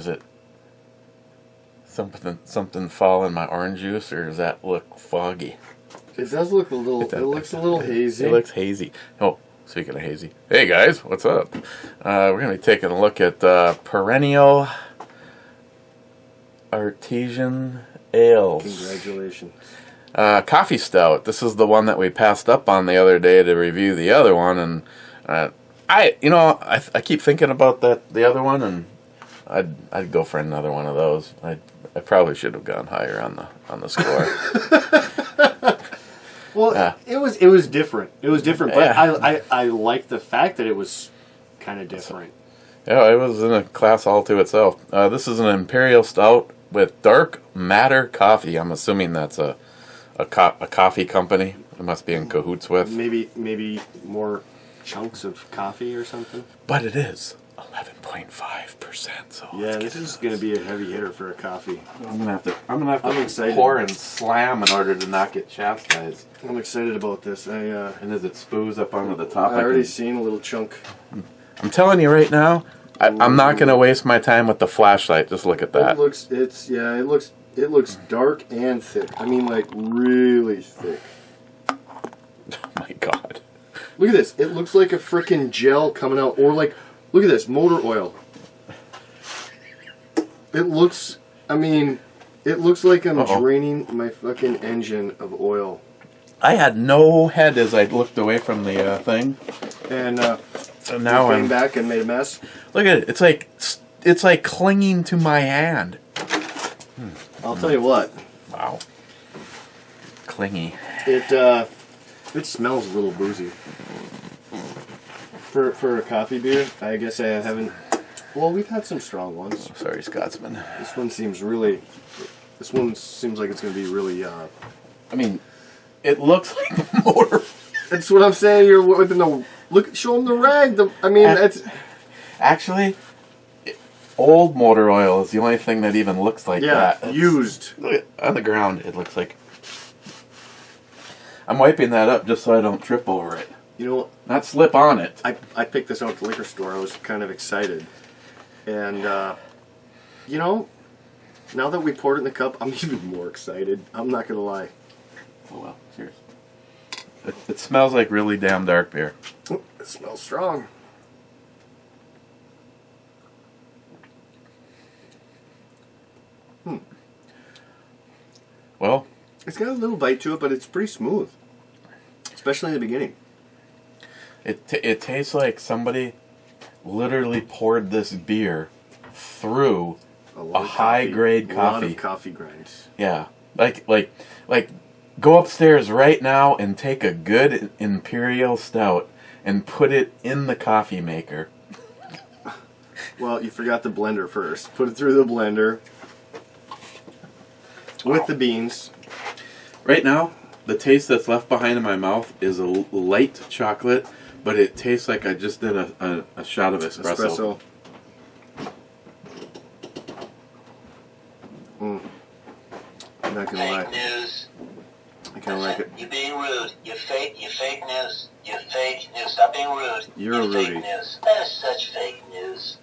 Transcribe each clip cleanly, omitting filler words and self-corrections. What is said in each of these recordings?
is it something fall in my orange juice, or does that look foggy? It does look a little. It looks a little hazy. It looks hazy. Oh, speaking of hazy, hey guys, what's up? We're gonna be taking a look at Perennial Artisan ales. Congratulations. Coffee stout. This is the one that we passed up on the other day to review the other one, and I keep thinking about the other one, and I'd go for another one of those. I probably should have gone higher on the score. Well, it was different. It was different, but I like the fact that it was kind of different. Yeah, it was in a class all to itself. This is an imperial stout with dark matter coffee. I'm assuming that's a coffee company. It must be in cahoots with. Maybe more chunks of coffee or something. But it is 11.5%. So yeah, this is going to be a heavy hitter for a coffee. I'm gonna have to pour and slam in order to not get chastised. I'm excited about this. And as it spoos up onto the top, I already seen a little chunk. I'm telling you right now, I'm not going to waste my time with the flashlight. Just look at that. It looks dark and thick. I mean, like really thick. Oh my god! Look at this. It looks like a frickin' gel coming out, or like, look at this, motor oil. It looks. I mean, it looks like I'm draining my fucking engine of oil. I had no head as I looked away from the thing, and so now came back and made a mess. Look at it. It's like clinging to my hand. I'll tell you what. Wow. Clingy. It smells a little boozy. For a coffee beer, I guess I haven't. Well, we've had some strong ones. Oh, sorry, Scotsman. This one seems like it's going to be really. I mean, it looks like motor. That's what I'm saying. You're with the look. Show them the rag. That's actually old motor oil is the only thing that even looks like that. Yeah, used. Look on the ground. It looks like. I'm wiping that up just so I don't trip over it. You know, not slip on it. I picked this out at the liquor store. I was kind of excited, and you know, now that we poured it in the cup, I'm even more excited. I'm not gonna lie. Oh well, cheers. It smells like really damn dark beer. It smells strong. Well, it's got a little bite to it, but it's pretty smooth, especially in the beginning. It tastes like somebody literally poured this beer through a high grade coffee. A lot of coffee grinds. Yeah, like go upstairs right now and take a good imperial stout and put it in the coffee maker. Well, you forgot the blender first. Put it through the blender with the beans. Right now, the taste that's left behind in my mouth is a light chocolate, but it tastes like I just did a shot of espresso. I'm not gonna lie. News. I kind of like it. You're being rude. You're fake news. You're fake news. Stop being rude. You're Rudy. Fake news. That is such fake news.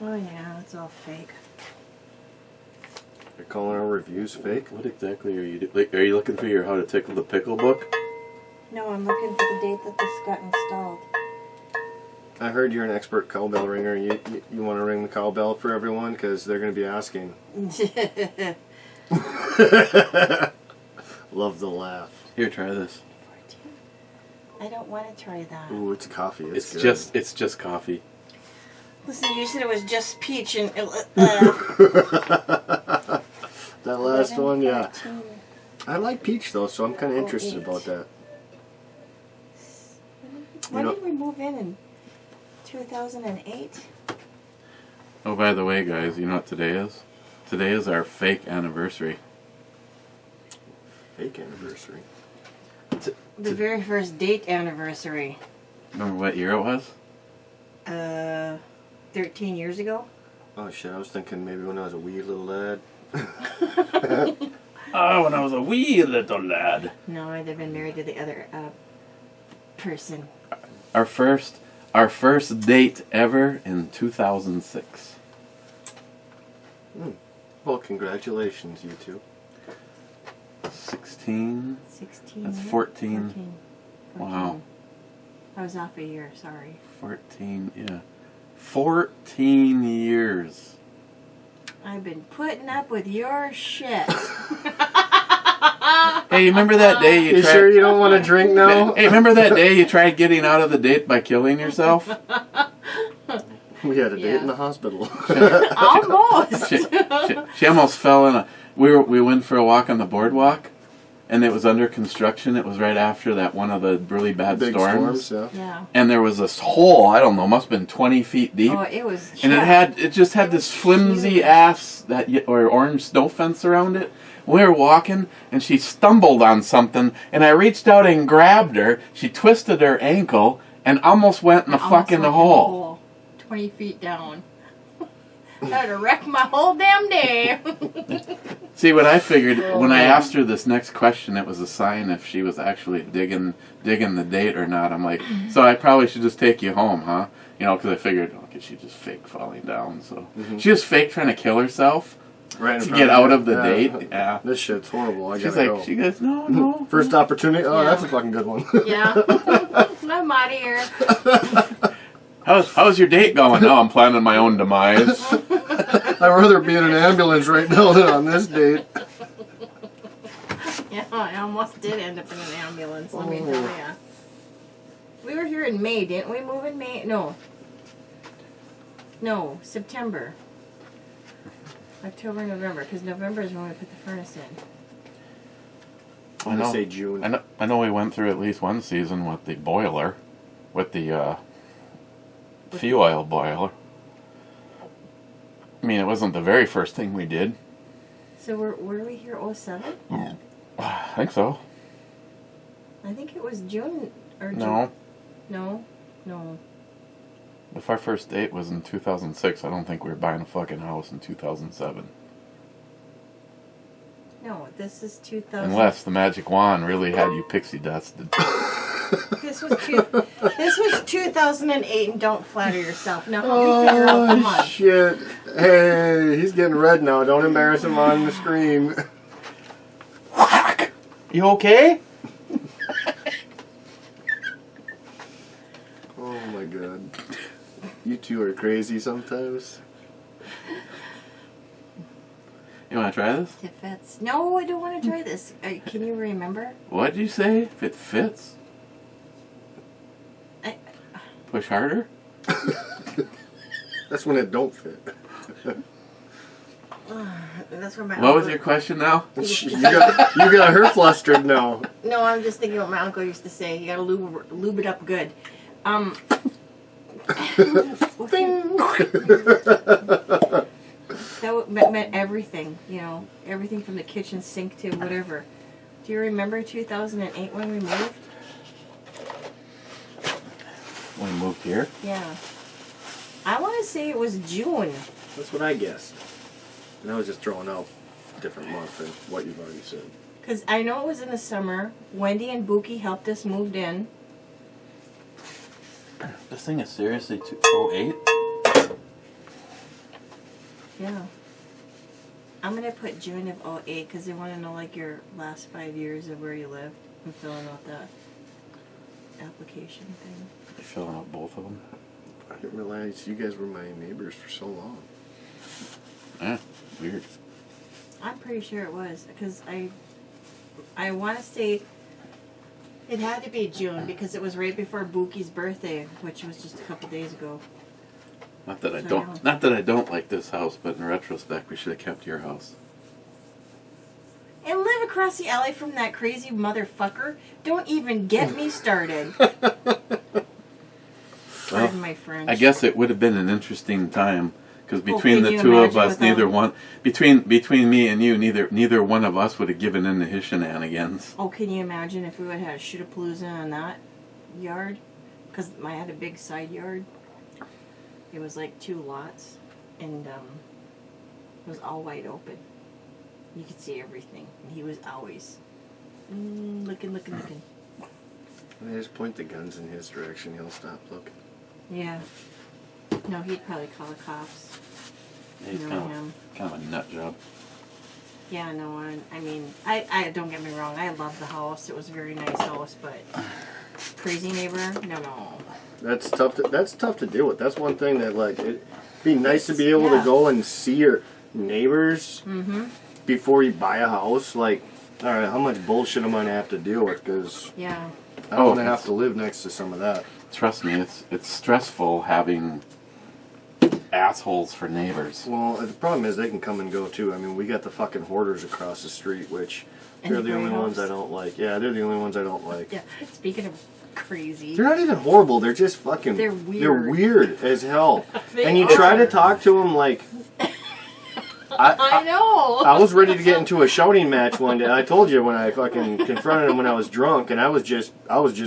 Oh yeah, it's all fake. You're calling our reviews fake? What exactly are you doing? Are you looking for your How to Tickle the Pickle book? No, I'm looking for the date that this got installed. I heard you're an expert cowbell ringer. You want to ring the cowbell for everyone because they're going to be asking. Love the laugh. Here, try this. I don't want to try that. Ooh, it's coffee. It's good. just coffee. Listen, you said it was just peach and. That last one, yeah. 13. I like peach though, so I'm kind of interested about that. When did we move in 2008? Oh, by the way, guys, you know what today is? Today is our fake anniversary. Fake anniversary? The very first date anniversary. Remember what year it was? 13 years ago. Oh shit, I was thinking maybe when I was a wee little lad. Oh, when I was a wee little lad. No, I'd have been married to the other person. Our first date ever in 2006. Well, congratulations, you two. 16. 16. That's yeah? 14. Wow. I was off a year, sorry. 14, yeah. 14 years. I've been putting up with your shit. Hey, you remember that day you You tried... sure you don't want to drink now? Hey, remember that day you tried getting out of the date by killing yourself? We had a date Yeah. in the hospital. Almost. She almost fell in a... We went for a walk on the boardwalk, and it was under construction. It was right after that one of the really bad Big storms. yeah. Yeah. And there was this hole, I don't know, must have been 20 feet deep. Oh, it was. And it just had this flimsy huge. ass or orange snow fence around it. We were walking, and she stumbled on something, and I reached out and grabbed her. She twisted her ankle and almost went in the fucking hole. 20 feet down. That would have wrecked my whole damn day. See, what I figured when I asked her this next question, it was a sign if she was actually digging the date or not. I'm like, so I probably should just take you home, huh? You know, because I figured, okay, she just fake falling down. So she just fake trying to kill herself. Right in To front get of out you. of the date, yeah. This shit's horrible. I She's gotta like, go. she goes, no. First opportunity. Oh, Yeah. that's a fucking good one. Yeah. I'm out of here. How's your date going? No, I'm planning my own demise. I'd rather be in an ambulance right now than on this date. Yeah, I almost did end up in an ambulance, let me tell ya. We were here in May, didn't we move in May? No, September. October, November, because November is when we put the furnace in. I'm gonna say June. I know we went through at least one season with the boiler, with the fuel oil boiler. I mean, it wasn't the very first thing we did. So were we here 07? I think so. I think it was June or No. No. No. If our first date was in 2006, I don't think we were buying a fucking house in 2007. No, this is 2000. Unless the magic wand really had you pixie dusted. This was 2008, and don't flatter yourself. Now, help me figure out the Oh month. shit! Hey, he's getting red now. Don't embarrass him on the screen. Whack! You okay? Oh my god. You two are crazy sometimes. You want to try this? It fits. No, I don't want to try this. Can you remember? What'd you say? If it fits? Push harder? That's when it don't fit. That's where my What was your question now? You got her flustered now. No, I'm just thinking what my uncle used to say. You gotta lube it up good. That meant everything, you know, everything from the kitchen sink to whatever. Do you remember 2008 when we moved? When we moved here? Yeah. I want to say it was June. That's what I guessed. And I was just throwing out a different month than what you've already said. Because I know it was in the summer. Wendy and Buki helped us move in. This thing is seriously 08? Yeah. I'm going to put June of 08 because they want to know like your last 5 years of where you lived and filling out that application thing. You're filling out both of them? I didn't realize you guys were my neighbors for so long. Eh, weird. I'm pretty sure it was because I want to say it had to be June because it was right before Buki's birthday, which was just a couple days ago. Not that I don't like this house, but in retrospect, we should have kept your house. And live across the alley from that crazy motherfucker. Don't even get me started. Pardon my French. I guess it would have been an interesting time because between can the you two of imagine us, neither without- one between me and you, neither one of us would have given in to his shenanigans. Oh, can you imagine if we would have had a shoot-a-palooza on that yard? Because I had a big side yard. It was like 2 lots, and it was all wide open. You could see everything, and he was always looking. I just point the guns in his direction, he'll stop looking. Yeah. No, he'd probably call the cops. He's know him. kind of a nut job. Yeah, no, I mean, I don't get me wrong. I love the house. It was a very nice house, but crazy neighbor, no. That's tough to deal with. That's one thing that, like, it'd be nice to be able Yeah. to go and see your neighbors before you buy a house. Like, all right, how much bullshit am I gonna have to deal with? Because Yeah. I don't want to have to live next to some of that. Trust me, it's stressful having assholes for neighbors. Well, the problem is they can come and go too. I mean, we got the fucking hoarders across the street, which And they're the the only gray ones house. I don't like. Yeah, they're the only ones I don't like. Yeah. Speaking of crazy. They're not even horrible. They're just fucking. They're They're weird. weird as hell. They And you try are. to talk to them like. I know. I was ready to get into a shouting match one day. I told you when I fucking confronted him when I was drunk, and I was just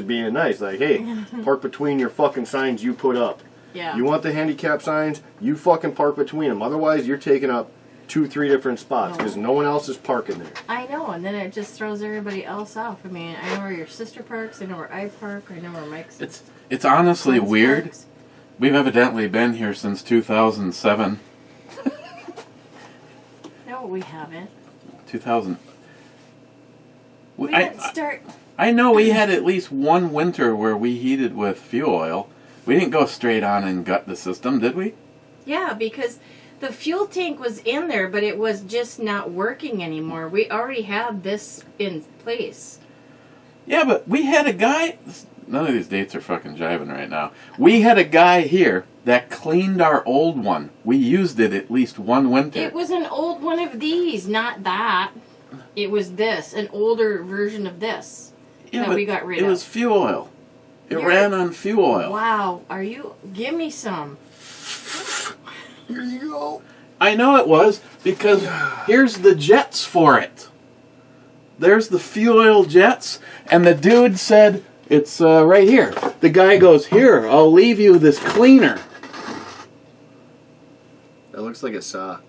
being nice. Like, hey, park between your fucking signs you put up. Yeah. You want the handicap signs? You fucking park between them. Otherwise, you're taking up 2-3 different spots because no one else is parking there. I know, and then it just throws everybody else off. I mean, I know where your sister parks. I know where I park. I know where Mike's. It's honestly son's weird. parks. We've evidently been here since 2007. No, we haven't. 2000. We didn't start. I know we had at least one winter where we heated with fuel oil. We didn't go straight on and gut the system, did we? Yeah, because the fuel tank was in there, but it was just not working anymore. We already had this in place. Yeah, but we had a guy. None of these dates are fucking jiving right now. We had a guy here that cleaned our old one. We used it at least one winter. It was an old one of these, not that. It was this, an older version of this yeah, that but we got rid it of. was fuel oil. It You're- ran on fuel oil. Wow, are you? Give me some. Here you go. I know it was because here's the jets for it. There's the fuel oil jets, and the dude said it's right here. The guy goes, "Here, I'll leave you this cleaner." That looks like a saw.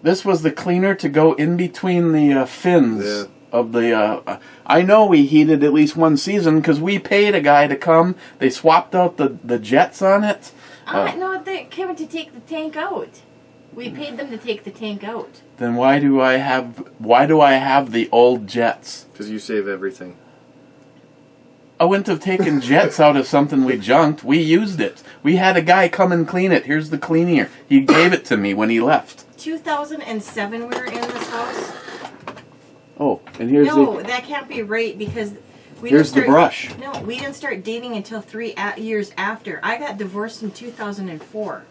This was the cleaner to go in between the fins Yeah. of the. I know we heated at least one season because we paid a guy to come. They swapped out the jets on it. No, they came to take the tank out. We paid them to take the tank out. Then why do I have the old jets? Because you save everything. I wouldn't have taken jets out of something we junked. We used it. We had a guy come and clean it. Here's the cleaner. He gave it to me when he left. 2007 we were in this house. Oh, and here's No, that can't be right because we here's the didn't start, brush. No, we didn't start dating until 3 years after. I got divorced in 2004.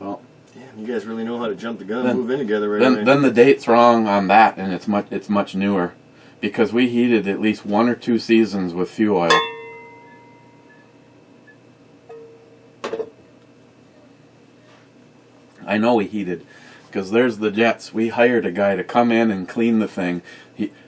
Well, Damn, you guys really know how to jump the gun Then- and move in together right away. then the date's wrong on that, and it's much newer, because we heated at least 1 or 2 seasons with fuel oil. I know we heated, because there's the jets. We hired a guy to come in and clean the thing.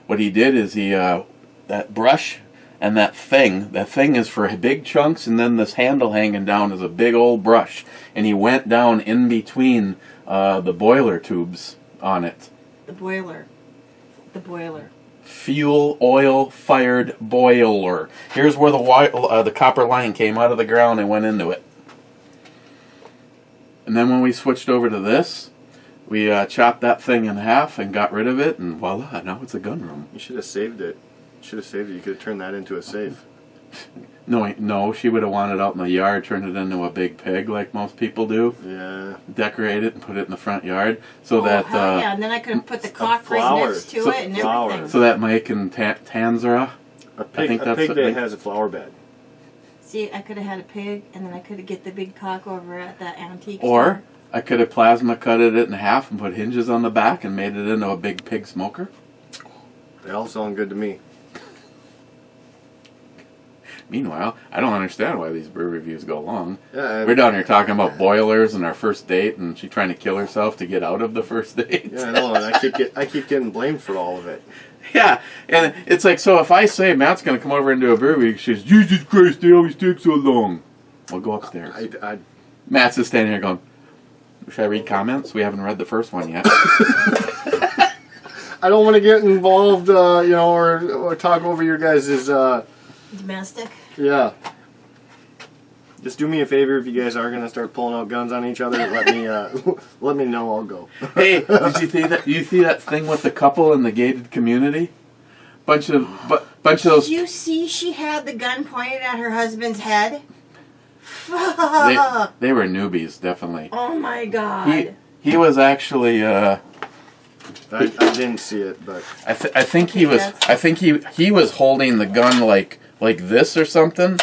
What he did is that brush and that thing is for big chunks, and then this handle hanging down is a big old brush. And he went down in between the boiler tubes on it. The boiler. Fuel oil fired boiler. Here's where the copper line came out of the ground and went into it. And then when we switched over to this, we chopped that thing in half and got rid of it, and voila, now it's a gun room. You should have saved it. You could have turned that into a safe. No, she would have wanted out in the yard, turned it into a big pig like most people do. Yeah. Decorate it and put it in the front yard so that hell yeah, and then I could have put the clock right flower. next to So- it and flower. everything. so that Mike and Tanzara. A pig, think a that's pig what that they- has a flower bed. See, I could have had a pig, and then I could have get the big cock over at that antique Or store. I could have plasma cutted it in half and put hinges on the back and made it into a big pig smoker. They all sound good to me. Meanwhile, I don't understand why these brew reviews go long. Yeah, We're down here talking about boilers and our first date, and she trying to kill herself to get out of the first date. yeah, I know, and I keep getting blamed for all of it. Yeah, and it's like, so if I say Matt's going to come over and do a brew review, she says, "Jesus Christ, they always take so long." We'll go upstairs. Matt's just standing here going, "Should I read comments? We haven't read the first one yet." I don't want to get involved, or talk over your guys' Domestic. yeah. Just do me a favor if you guys are gonna start pulling out guns on each other. Let me know. I'll go. Hey, did you see that? You see that thing with the couple in the gated community? Bunch of those. Did you see she had the gun pointed at her husband's head? They were newbies, definitely. Oh my God. He was actually. I didn't see it, but I think he was. I think he was holding the gun like this or something,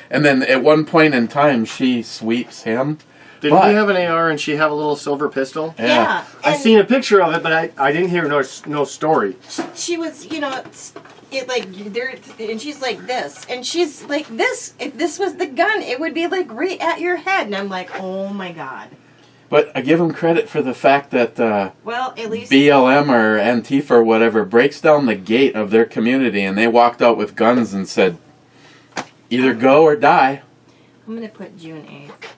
and then at one point in time she sweeps him. Didn't he have an AR and she have a little silver pistol? Yeah. I seen a picture of it, but I didn't hear no story. She was, it like there, and she's like this, and she's like this. If this was the gun, it would be like right at your head, and I'm like, oh my God. But I give him credit for the fact that well, at least BLM or Antifa or whatever breaks down the gate of their community, and they walked out with guns and said, either go or die. I'm gonna put June 8th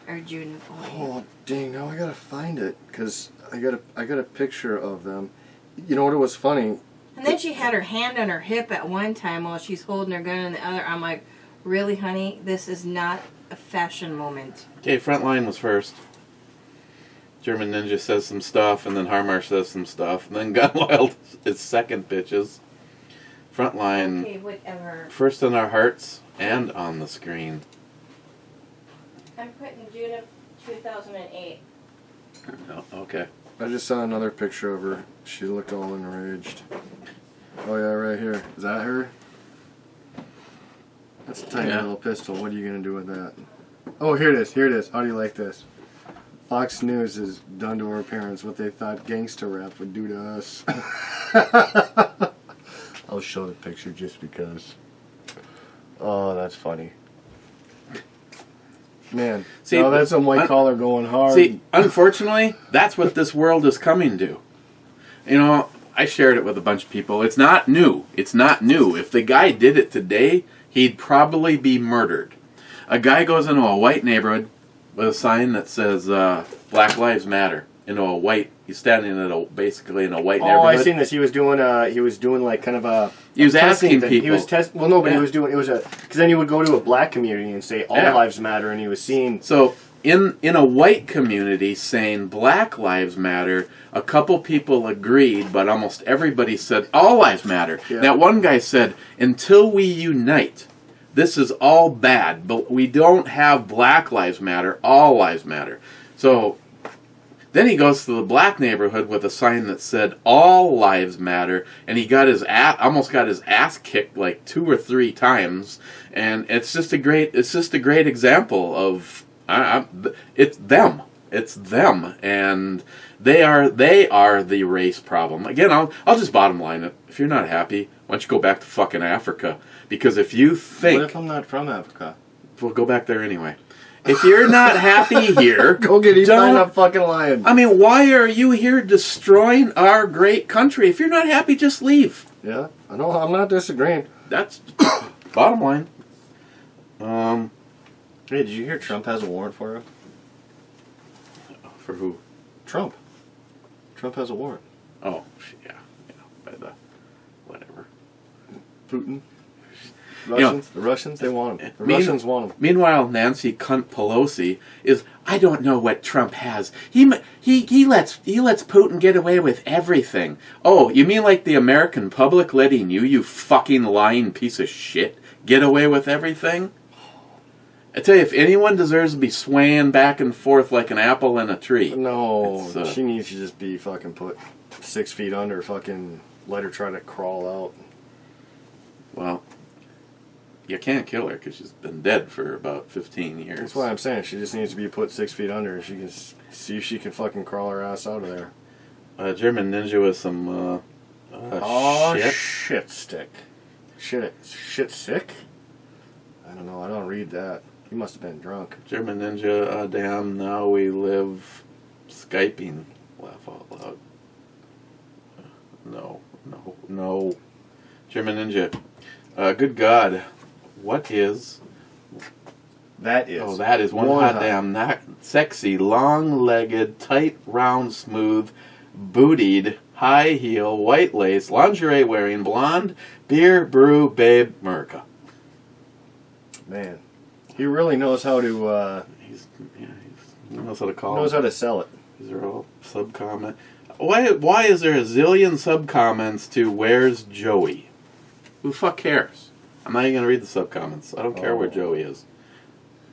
or June 8th. Oh dang! Now I gotta find it because I got a picture of them. You know what? It was funny. And then she had her hand on her hip at one time while she's holding her gun in the other. I'm like, really, honey? This is not a fashion moment. Okay, Frontline was first. German Ninja says some stuff, and then Harmar says some stuff, and then Gun Wild is second, bitches. Frontline Okay, whatever. first in our hearts and on the screen. I'm putting June of 2008. Oh, okay. I just saw another picture of her. She looked all enraged. Oh yeah, right here. Is that her? That's a tiny little pistol. What are you gonna do with that? Oh, here it is. Here it is. How do you like this? Fox News has done to our parents what they thought gangster rap would do to us. I'll show the picture just because. Oh, that's funny. Man, See, now that's some white collar going hard. See, unfortunately, that's what this world is coming to. You know, I shared it with a bunch of people. It's not new. It's not new. If the guy did it today, he'd probably be murdered. A guy goes into a white neighborhood with a sign that says Black Lives Matter. He's standing at basically in a white neighborhood. Oh, I seen this. He was doing like kind of a. He was asking thing. people. He was Well, no, but he was doing. It was because then he would go to a black community and say all lives matter, and he was seeing. So in a white community saying Black Lives Matter, a couple people agreed, but almost everybody said all lives matter. Yeah. That one guy said, until we unite, this is all bad, but we don't have Black Lives Matter, all lives matter. So then he goes to the black neighborhood with a sign that said all lives matter, and he got almost got his ass kicked like 2 or 3 times, and it's just a great example of it's them, and they are the race problem. Again, I'll just bottom line it. If you're not happy, why don't you go back to fucking Africa? Because if you think, what if I'm not from Africa? We'll go back there anyway. If you're not happy here, go get eaten by a fucking lion. I mean, why are you here destroying our great country? If you're not happy, just leave. Yeah, I know. I'm not disagreeing. That's bottom line. Hey, did you hear Trump has a warrant for him? For who? Trump. Trump has a warrant. Oh, yeah. By the whatever. Putin. Russians, the Russians, they want him. The Russians want him. Meanwhile, Nancy Cunt Pelosi is, I don't know what Trump has. He lets Putin get away with everything. Oh, you mean like the American public letting you fucking lying piece of shit, get away with everything? I tell you, if anyone deserves to be swaying back and forth like an apple in a tree. No, she needs to just be fucking put 6 feet under, fucking let her try to crawl out. Well, you can't kill her because she's been dead for about 15 years. That's what I'm saying. She just needs to be put 6 feet under, and she can see if she can fucking crawl her ass out of there. German Ninja with some shit stick. Shit sick? I don't know. I don't read that. He must have been drunk. German Ninja, damn, now we live Skyping. Laugh out loud. No. German Ninja. Good God. What is... That is. Oh, that is one hot damn, not sexy, long-legged, tight, round, smooth, bootied, high heel, white lace, lingerie wearing, blonde, beer, brew, babe, America. Man. He really knows how to. He knows how to call. Knows how to sell it. These are all sub-comment. Why is there a zillion sub-comments to "Where's Joey"? Who the fuck cares? I'm not even gonna read the sub-comments. I don't care where Joey is.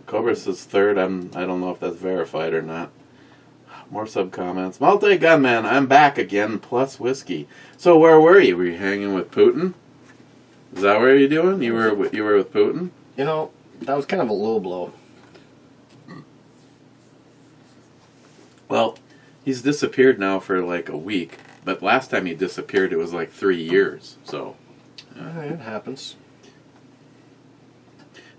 Cobra says third. I don't know if that's verified or not. More sub-comments. Multi-Gunman, I'm back again, plus whiskey. So where were you? Were you hanging with Putin? Is that what you're doing? You were with Putin? You know, that was kind of a low blow. Well, he's disappeared now for like a week. But last time he disappeared, it was like 3 years. So, It happens.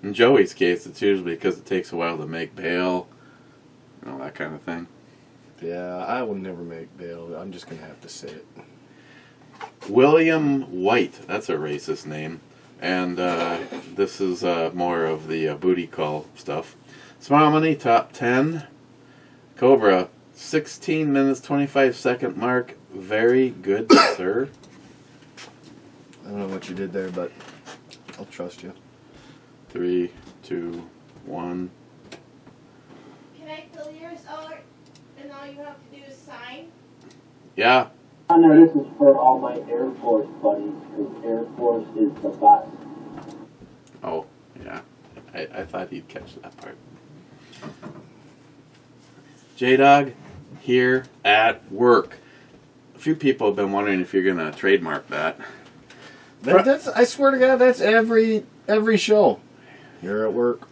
in Joey's case, it's usually because it takes a while to make bail. You know, that kind of thing. Yeah, I will never make bail. I'm just going to have to say it. William White. That's a racist name. And this is more of the booty call stuff. Smile Money, top 10. Cobra, 16 minutes, 25-second mark. Very good, sir. I don't know what you did there, but I'll trust you. 3, 2, 1. Can I fill yours out and all you have to do is sign? Yeah. I know this is for all my Air Force buddies, because Air Force is the best. Oh, yeah. I thought he'd catch that part. J-Dog, here at work. A few people have been wondering if you're going to trademark that. That's, I swear to God, that's every show. You're at work.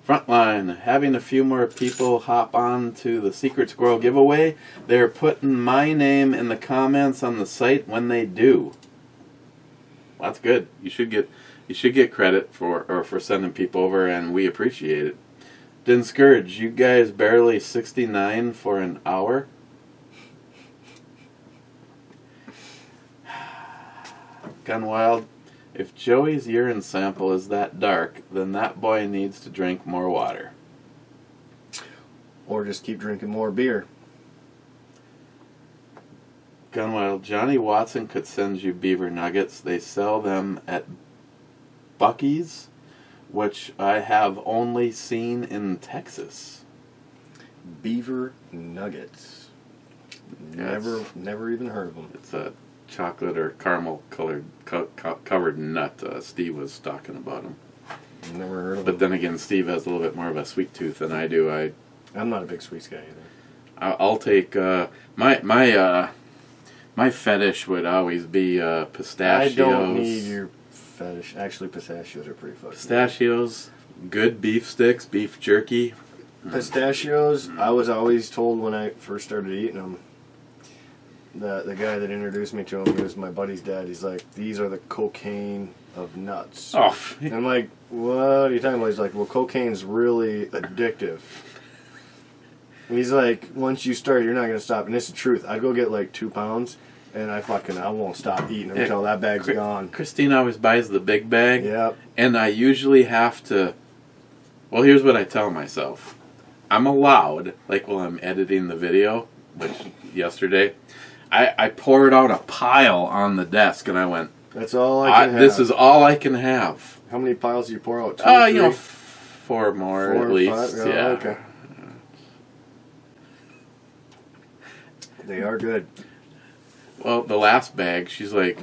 Frontline, having a few more people hop on to the Secret Squirrel giveaway. They're putting my name in the comments on the site when they do. Well, that's good. You should get credit for sending people over, and we appreciate it. Didn't Scourge, you guys barely 69 for an hour. Gun Wild, if Joey's urine sample is that dark, then that boy needs to drink more water. Or just keep drinking more beer. Gunwild, Johnny Watson could send you beaver nuggets. They sell them at Buc-ee's, which I have only seen in Texas. Beaver nuggets. Yes. Never even heard of them. It's a chocolate or caramel colored covered nut. Steve was talking about them. Never heard of them. But then again, Steve has a little bit more of a sweet tooth than I do. I'm not a big sweets guy either. I'll take my fetish would always be pistachios. I don't need your fetish. Actually, pistachios are pretty fucking Pistachios, good beef sticks, beef jerky. good. Pistachios, I was always told when I first started eating them, the guy that introduced me to them, he was my buddy's dad. He's like, these are the cocaine of nuts. Oh, And I'm like, what are you talking about? He's like, well, cocaine's really addictive. And he's like, once you start, you're not going to stop. And this is the truth. I go get like 2 pounds, and I won't stop eating until that bag's gone. Christine always buys the big bag. Yep. And I usually have to, well, here's what I tell myself. I'm allowed, like while I'm editing the video, which yesterday, I poured out a pile on the desk, and I went, That's all I can have. this is all I can have. How many piles do you pour out? 2, 3? 4 more 4 at or least. 5? Yeah. Okay. They are good. Well, the last bag, she's like,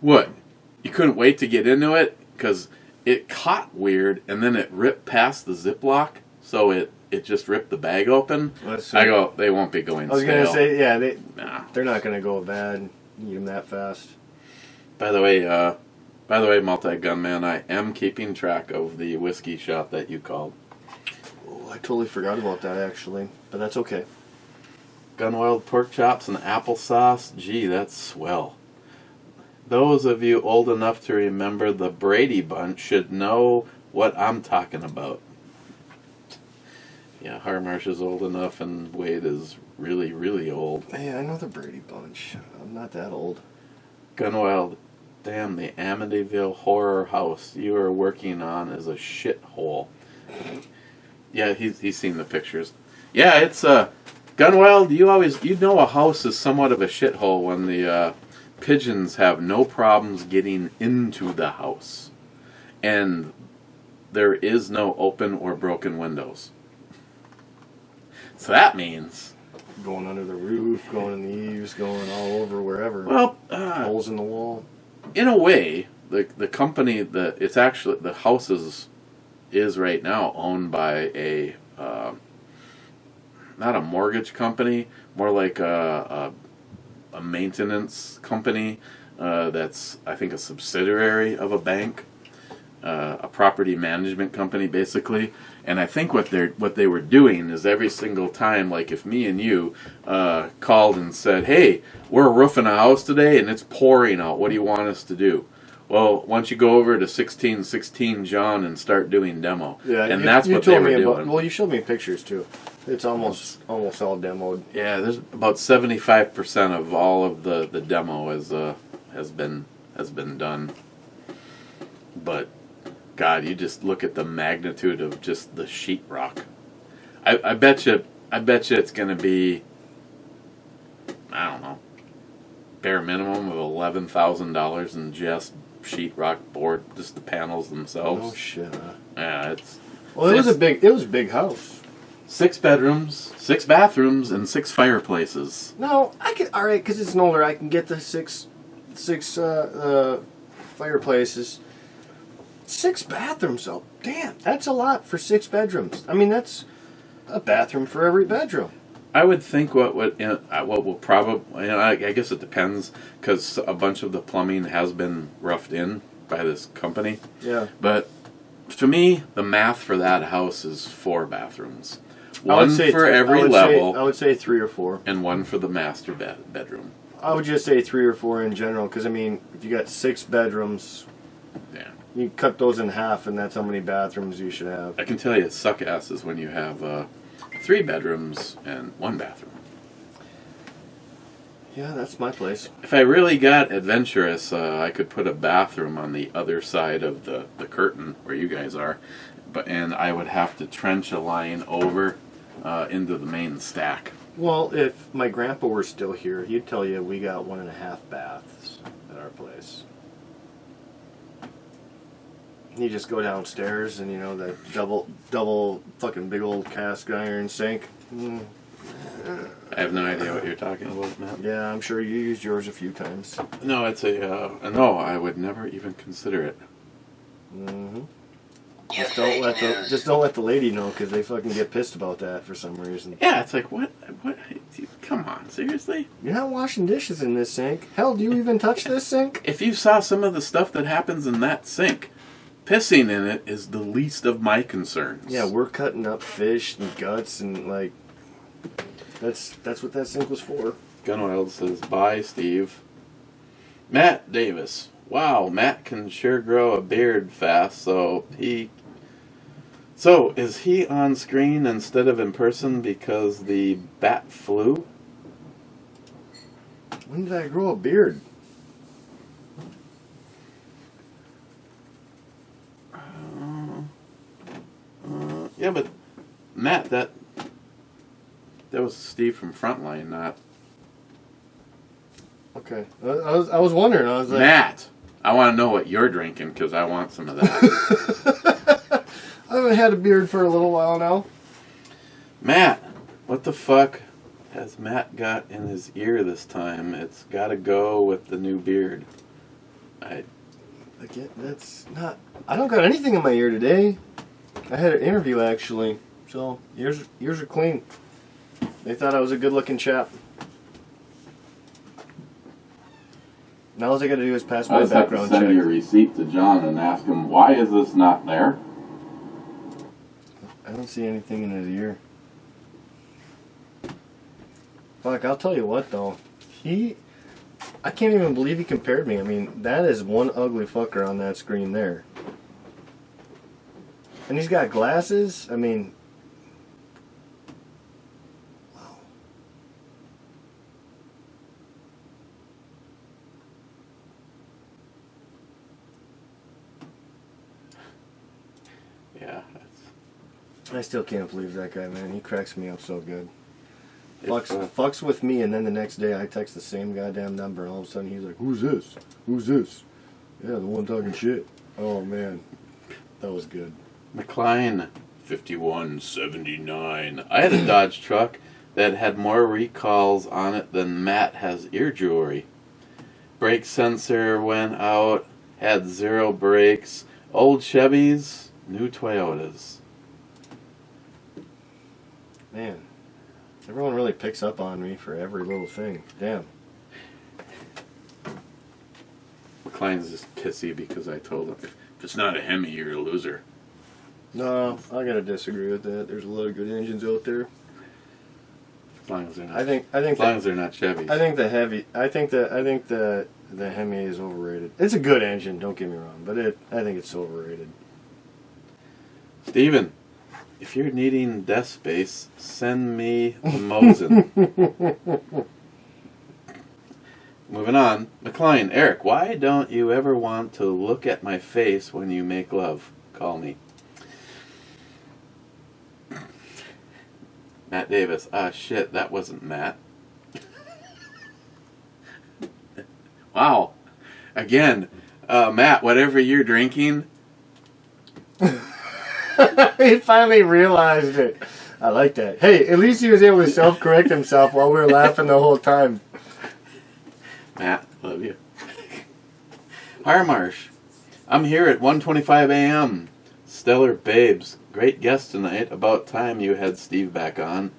what? You couldn't wait to get into it? Because it caught weird, and then it ripped past the Ziploc, so it just ripped the bag open. I go, they won't be going I was stale. going to say, yeah, Nah. they're not going to go bad. Eat them that fast. By the way, Multi-Gunman, I am keeping track of the whiskey shot that you called. Oh, I totally forgot about that, actually. But that's okay. Gunwild pork chops and applesauce. Gee, that's swell. Those of you old enough to remember the Brady Bunch should know what I'm talking about. Yeah, Harmarsh is old enough, and Wade is really, really old. Hey, I know the Brady Bunch. I'm not that old. Gunwild, damn, the Amityville Horror House you are working on is a shithole. Yeah, he's seen the pictures. Yeah, it's Gunwild, you know a house is somewhat of a shithole when the pigeons have no problems getting into the house. and there is no open or broken windows. So that means, Going under the roof, going in the eaves, going all over wherever. well, Holes in the wall. in a way, the company that it's actually the house is right now owned by a not a mortgage company, more like a maintenance company that's, I think, a subsidiary of a bank, a property management company, basically. And I think what they were doing is every single time, like if me and you called and said, "Hey, we're roofing a house today and it's pouring out. What do you want us to do?" Well, why don't you go over to 1616 John and start doing demo? Yeah, and that's what they were doing. Well, you showed me pictures too. It's almost all demoed. Yeah, there's about 75% of all of the demo has been done. But God, you just look at the magnitude of just the sheetrock. I bet you it's gonna be, I don't know, bare minimum of $11,000 in just sheetrock board, just the panels themselves. Oh shit! Huh? Yeah, it's. Well, it was a big house. 6 bedrooms, 6 bathrooms, and 6 fireplaces. No, I can. All right, because it's an older. I can get the six fireplaces. 6 bathrooms, though. Damn, that's a lot for 6 bedrooms. I mean, that's a bathroom for every bedroom. I would think what will probably, I guess it depends, because a bunch of the plumbing has been roughed in by this company. Yeah. But to me, the math for that house is 4 bathrooms. I would One say for three- every I would level, Say, I would say 3 or 4. and one for the master bedroom. I would just say 3 or 4 in general, because I mean, if you got 6 bedrooms, Yeah. you cut those in half, and that's how many bathrooms you should have. I can tell you, suck asses when you have 3 bedrooms and 1 bathroom. Yeah, that's my place. If I really got adventurous, I could put a bathroom on the other side of the curtain where you guys are, and I would have to trench a line over into the main stack. Well, if my grandpa were still here, he'd tell you we got 1.5 baths at our place. You just go downstairs and, you know, that double fucking big old cast iron sink. I have no idea what you're talking about, Matt. Yeah, I'm sure you used yours a few times. No, it's no, I would never even consider it. Mm-hmm. You Just don't let fake news. the lady know, because they fucking get pissed about that for some reason. Yeah, it's like, what, come on, seriously? You're not washing dishes in this sink. Hell, do you even touch this sink? If you saw some of the stuff that happens in that sink, pissing in it is the least of my concerns. Yeah, we're cutting up fish and guts and like. That's what that sink was for. Gunoiled says, bye, Steve. Matt Davis. Wow, Matt can sure grow a beard fast, So, is he on screen instead of in person because the bat flu? When did I grow a beard? Yeah, but Matt, that was Steve from Frontline, not Okay, I was wondering. I was like, Matt. I want to know what you're drinking because I want some of that. I haven't had a beard for a little while now. Matt, what the fuck has Matt got in his ear this time? It's got to go with the new beard. Again, that's not. I don't got anything in my ear today. I had an interview actually, so ears are clean. They thought I was a good-looking chap. Now all I got to do is pass I my just have to background send check. your receipt to John and ask him, why is this not there? I don't see anything in his ear. Fuck, I'll tell you what though. I can't even believe he compared me. I mean, that is one ugly fucker on that screen there. And he's got glasses. I mean, wow. Yeah, I still can't believe that guy, man. He cracks me up so good. If, Fucks with me, and then the next day I text the same goddamn number, and all of a sudden he's like, "Who's this? Who's this?" Yeah, the one talking shit. Oh man. That was good. McLean 5179. I had a Dodge truck that had more recalls on it than Matt has ear jewelry. Brake sensor went out, had 0 brakes. Old Chevys, new Toyotas. Man, everyone really picks up on me for every little thing. Damn. McLean's just pissy because I told him, if it's not a Hemi, you're a loser. No, I gotta disagree with that. There's a lot of good engines out there. As long as they're not, I think as long as they're not Chevys. I think the Hemi is overrated. It's a good engine, don't get me wrong, but I think it's overrated. Steven, if you're needing desk space, send me the Mosin. Moving on. McLean, Eric, why don't you ever want to look at my face when you make love? Call me. Matt Davis. Ah, shit, that wasn't Matt. Wow. Again, Matt, whatever you're drinking. He finally realized it. I like that. Hey, at least he was able to self-correct himself while we were laughing the whole time. Matt, love you. Harmarsh, I'm here at 1:25 a.m. Stellar Babes, great guest tonight. About time you had Steve back on.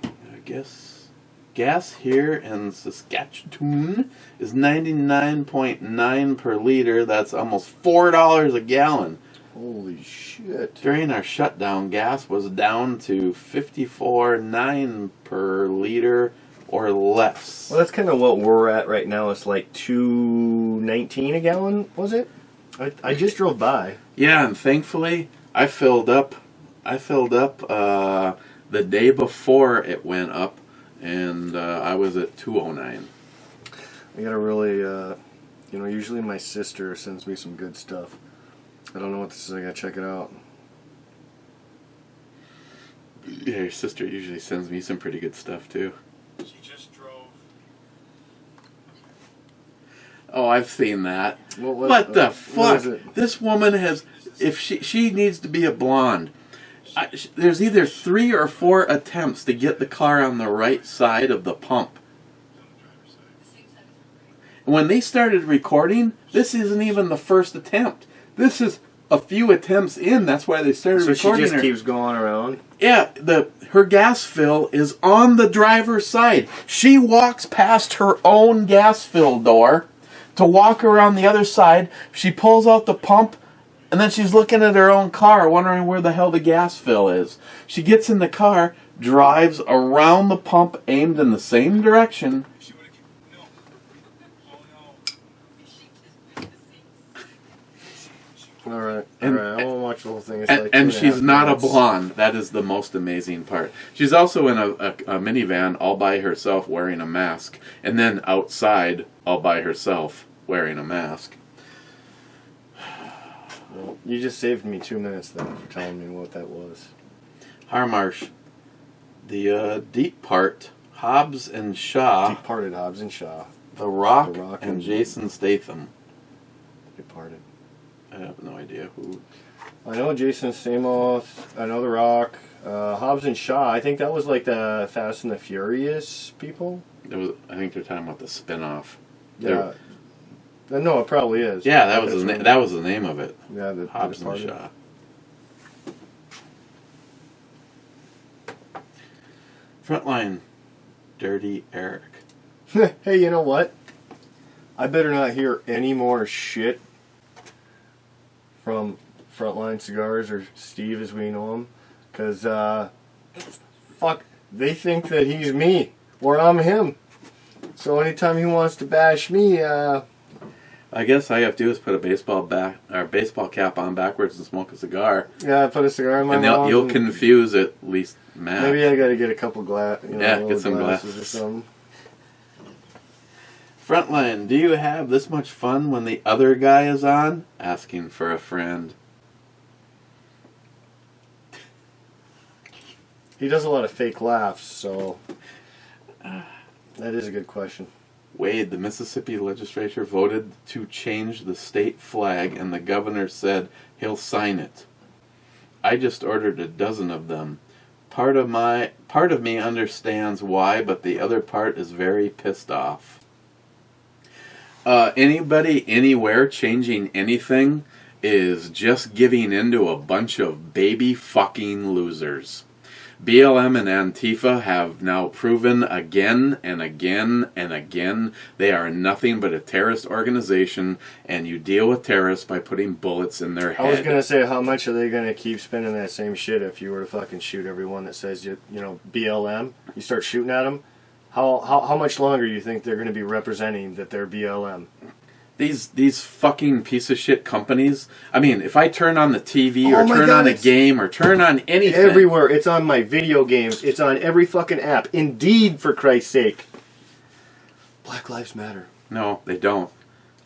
I guess gas here in Saskatchewan is 99.9 per liter. That's almost $4 a gallon. Holy shit. During our shutdown, gas was down to 54.9 per liter or less. Well, that's kind of what we're at right now. It's like $2.19 a gallon, was it? I just drove by. Yeah, and thankfully I filled up the day before it went up, and I was at 209. I gotta really, usually my sister sends me some good stuff. I don't know what this is. I gotta check it out. Yeah, your sister usually sends me some pretty good stuff too. She just drove. Oh, I've seen that. What the what fuck? is it? This woman has. If she needs to be a blonde. There's either 3 or 4 attempts to get the car on the right side of the pump. And when they started recording, this isn't even the first attempt. This is a few attempts in. That's why they started So recording she just her. keeps going around? Yeah, her gas fill is on the driver's side. She walks past her own gas fill door to walk around the other side. She pulls out the pump, and then she's looking at her own car, wondering where the hell the gas fill is. She gets in the car, drives around the pump, aimed in the same direction. Alright, I won't watch the whole thing. It's And, like and 2.5 she's not a minutes. blonde. That is the most amazing part. She's also in a minivan all by herself wearing a mask. And then outside all by herself wearing a mask. Well, you just saved me 2 minutes then for telling me what that was. Harmarsh. The deep part. Hobbs and Shaw. Departed Hobbs and Shaw. The Rock, The Rock and and- Jason Statham. Departed. I have no idea who. I know Jason Stamos. I know The Rock. Hobbs and Shaw. I think that was like the Fast and the Furious people. I think they're talking about the spin-off. Yeah. No, it probably is. Yeah, that was That's right. that was the name of it. Yeah, the Hobbs and Departed. Shaw. Frontline, Dirty Eric. Hey, you know what? I better not hear any more shit from Frontline Cigars or Steve as we know him. Because, fuck, they think that he's me or I'm him. So anytime he wants to bash me, I guess all you have to do is put a baseball cap on backwards and smoke a cigar, yeah, put a cigar in my and mouth. you'll and confuse at least Matt. maybe I gotta get a couple Yeah, get some glasses or glasses. something. Frontline, do you have this much fun when the other guy is on? Asking for a friend. He does a lot of fake laughs, so that is a good question. Wade, the Mississippi legislature voted to change the state flag, and the governor said he'll sign it. I just ordered a dozen of them. Part of me understands why, but the other part is very pissed off. Anybody, anywhere, changing anything is just giving into a bunch of baby fucking losers. BLM and Antifa have now proven again and again and again they are nothing but a terrorist organization, and you deal with terrorists by putting bullets in their head. I was going to say, how much are they going to keep spending that same shit if you were to fucking shoot everyone that says, you know, BLM? You start shooting at them? How much longer do you think they're going to be representing that they're BLM? These fucking piece of shit companies. I mean, if I turn on the TV or turn on a game or turn on anything. Everywhere. It's on my video games. It's on every fucking app. Indeed, for Christ's sake. Black Lives Matter. No, they don't.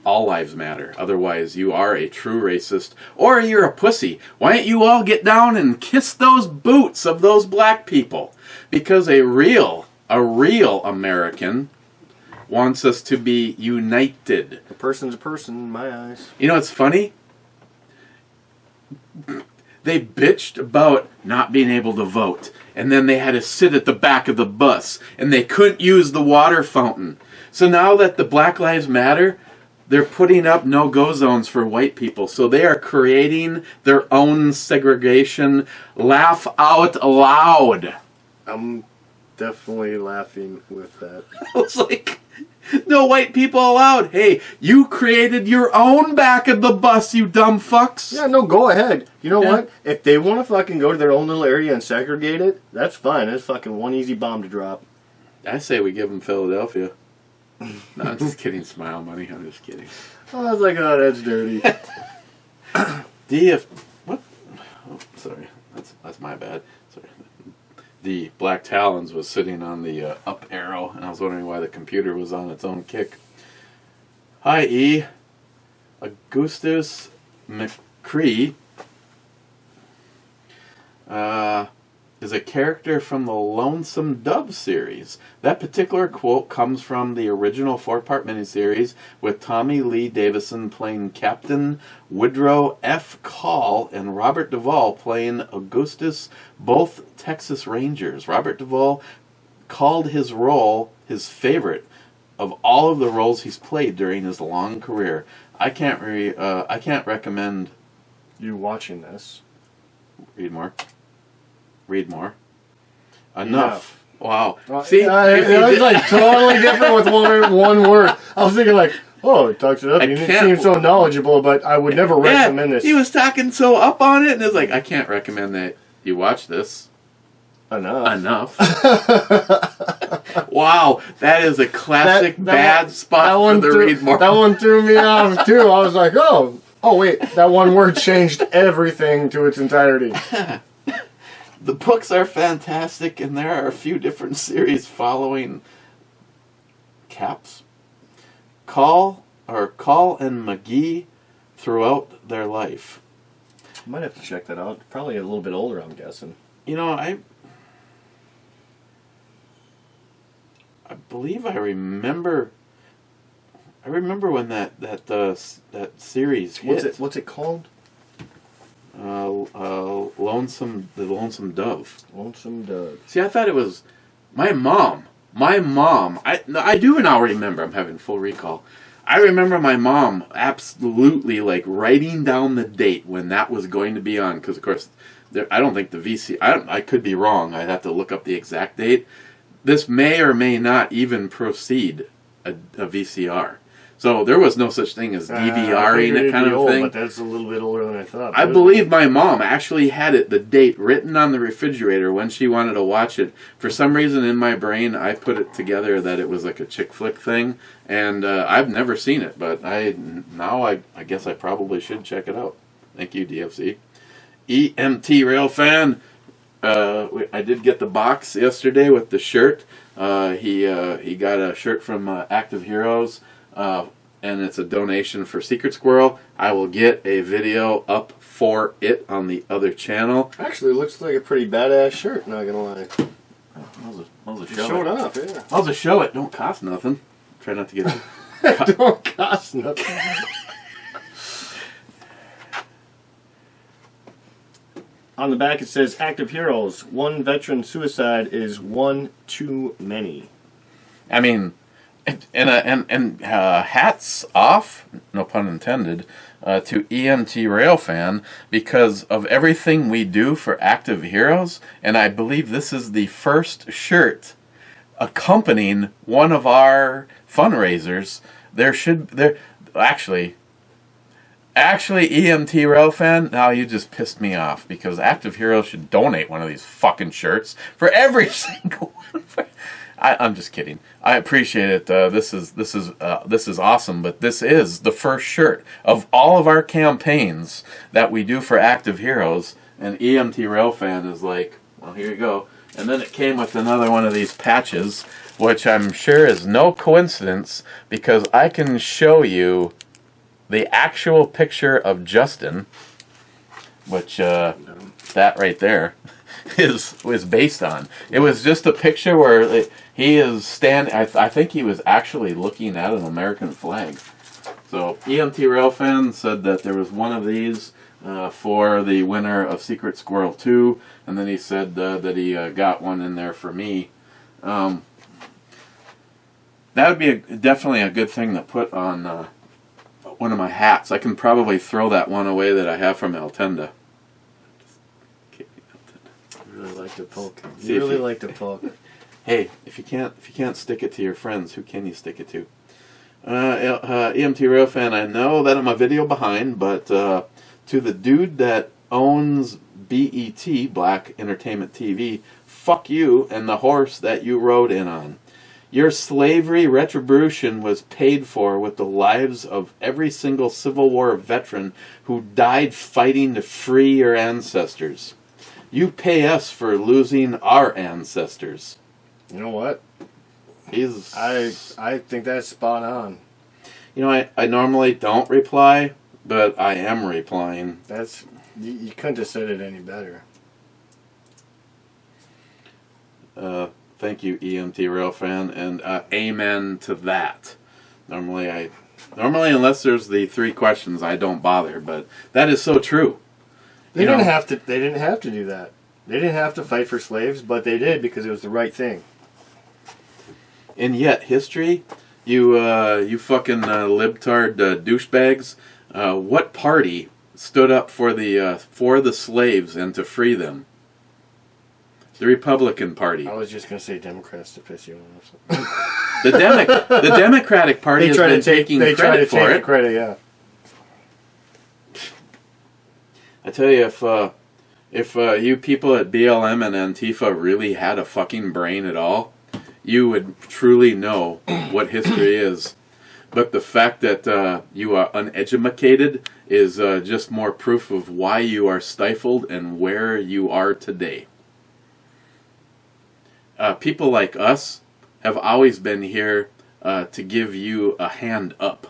All lives matter. Otherwise, you are a true racist. Or you're a pussy. Why don't you all get down and kiss those boots of those black people? Because a real American wants us to be united. A person's a person in my eyes. You know what's funny? They bitched about not being able to vote, and then they had to sit at the back of the bus, and they couldn't use the water fountain. So now that the Black Lives Matter, they're putting up no-go zones for white people. So they are creating their own segregation. Laugh out loud. I'm definitely laughing with that. I was like, no white people allowed. Hey, you created your own back of the bus, you dumb fucks. Yeah, no, go ahead. You know what? If they want to fucking go to their own little area and segregate it, that's fine. That's fucking one easy bomb to drop. I say we give them Philadelphia. No, I'm just kidding. Smile money. I'm just kidding. Oh, I was like, oh, that's dirty. What? Oh, sorry. That's my bad. Sorry. The Black Talons was sitting on the up arrow, and I was wondering why the computer was on its own kick. Hi, E. Augustus McCree is a character from the Lonesome Dove series. That particular quote comes from the original 4-part miniseries with Tommy Lee Davison playing Captain Woodrow F. Call and Robert Duvall playing Augustus, both Texas Rangers. Robert Duvall called his role his favorite of all of the roles he's played during his long career. I can't recommend You watching this. Read more. Enough. Wow. Well, See, it was like totally different with one word. I was thinking like, oh, he talks it up. He seems so knowledgeable, but I would never recommend this. He was talking so up on it, and it's like, I can't recommend that you watch this. Enough. Wow, that is a classic bad spot for the read more. That one threw me off too. I was like, oh wait, that one word changed everything to its entirety. The books are fantastic, and there are a few different series following Call and McGee throughout their life. Might have to check that out. Probably a little bit older, I'm guessing. You know, I believe I remember when that series hit. What's it called? The Lonesome Dove. Lonesome Dove. See, I thought it was my mom. I do now remember. I'm having full recall. I remember my mom absolutely like writing down the date when that was going to be on, because of course, I don't think the VC. I could be wrong. I'd have to look up the exact date. This may or may not even precede a VCR. So there was no such thing as DVRing it kind of thing. But that's a little bit older than I thought. I believe my mom actually had the date written on the refrigerator when she wanted to watch it. For some reason in my brain, I put it together that it was like a chick flick thing. And I've never seen it, but I guess I probably should check it out. Thank you, DFC. EMT Railfan. I did get the box yesterday with the shirt. He got a shirt from Active Heroes. And it's a donation for Secret Squirrel. I will get a video up for it on the other channel. Actually, it looks like a pretty badass shirt, not gonna lie. I'll just Show it up, yeah. I'll just show it. Don't cost nothing. Try not to get Don't cost nothing. On the back it says, active heroes. One veteran suicide is one too many. I mean, and hats off, no pun intended, to EMT Railfan because of everything we do for Active Heroes, and I believe this is the first shirt accompanying one of our fundraisers. Actually EMT Railfan, now you just pissed me off because Active Heroes should donate one of these fucking shirts for every single one. I'm just kidding. I appreciate it. This is awesome. But this is the first shirt of all of our campaigns that we do for Active Heroes. And EMT Railfan is like, well, here you go. And then it came with another one of these patches, which I'm sure is no coincidence because I can show you the actual picture of Justin, which that right there is based on. It was just a picture where he is standing. I think he was actually looking at an American flag. So EMT Railfan said that there was one of these for the winner of Secret Squirrel 2, and then he said that he got one in there for me. That would be definitely a good thing to put on one of my hats. I can probably throw that one away that I have from Altenda. You really like to poke. See, You really like to poke. Hey, if you can't stick it to your friends, who can you stick it to? EMT Railfan, I know that I'm a video behind, but to the dude that owns BET, Black Entertainment TV, fuck you and the horse that you rode in on. Your slavery retribution was paid for with the lives of every single Civil War veteran who died fighting to free your ancestors. You pay us for losing our ancestors. You know what? I think that's spot on. You know, I normally don't reply, but I am replying. That's you couldn't have said it any better. Thank you, EMT Railfan, and amen to that. Normally, unless there's the 3 questions, I don't bother, but that is so true. They didn't have to do that. They didn't have to fight for slaves, but they did because it was the right thing. And yet, history, you fucking libtard douchebags, what party stood up for the slaves and to free them? The Republican Party. I was just going to say Democrats to piss you off. The Democratic Party has been taking credit for it. Credit, yeah. I tell you, if you people at BLM and Antifa really had a fucking brain at all, you would truly know what history is. But the fact that you are uneducated is just more proof of why you are stifled and where you are today. People like us have always been here to give you a hand up.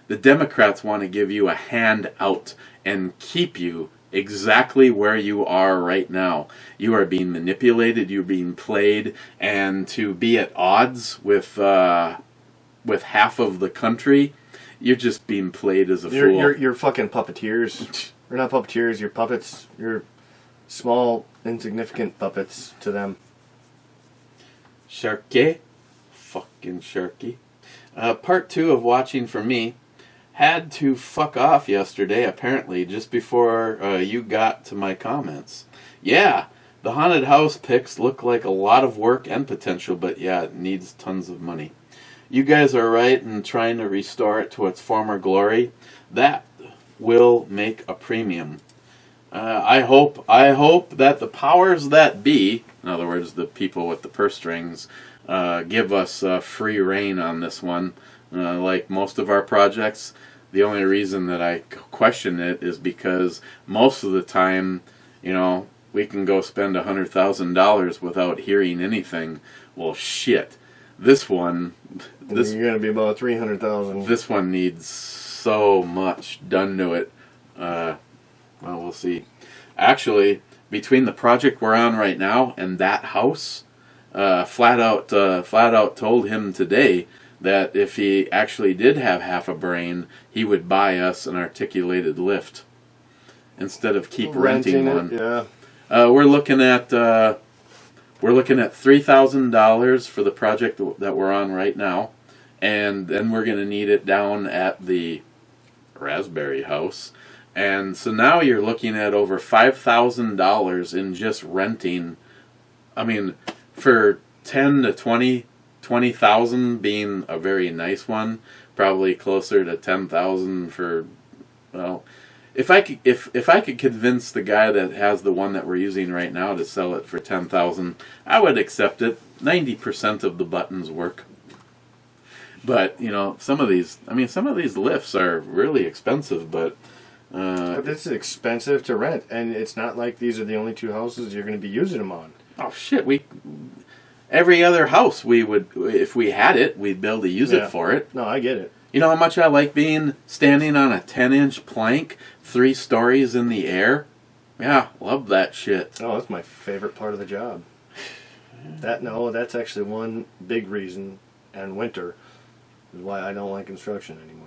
The Democrats want to give you a hand out and keep you exactly where you are right now. You are being manipulated, you're being played, and to be at odds with half of the country, you're just being played as a fool. You're fucking puppeteers. You're not puppeteers, you're puppets. You're small, insignificant puppets to them. Sharky. Fucking Sharky. Part 2 of watching for me. Had to fuck off yesterday, apparently, just before you got to my comments. Yeah, the haunted house pics look like a lot of work and potential, but yeah, it needs tons of money. You guys are right in trying to restore it to its former glory. That will make a premium. I hope that the powers that be, in other words, the people with the purse strings, give us free reign on this one. Like most of our projects, the only reason that I question it is because most of the time, we can go spend $100,000 without hearing anything. Well, shit. This one, you're gonna be about 300,000. This one needs so much done to it. Well, we'll see. Actually, between the project we're on right now and that house, flat out told him today that if he actually did have half a brain, he would buy us an articulated lift instead of keep renting one. Yeah. We're looking at $3,000 for the project that we're on right now, and then we're going to need it down at the Raspberry House. And so now you're looking at over $5,000 in just renting. I mean, for 10 to 20,000 being a very nice one, probably closer to 10,000 for, well, if I could convince the guy that has the one that we're using right now to sell it for 10,000, I would accept it. 90% of the buttons work. But, you know, some of these lifts are really expensive, but this is expensive to rent, and it's not like these are the only two houses you're going to be using them on. Oh shit, every other house we would, if we had it, we'd be able to use it for it. No, I get it. You know how much I like standing on a 10-inch plank 3 stories in the air? Yeah, love that shit. Oh, that's my favorite part of the job. That's actually one big reason, and winter, is why I don't like construction anymore.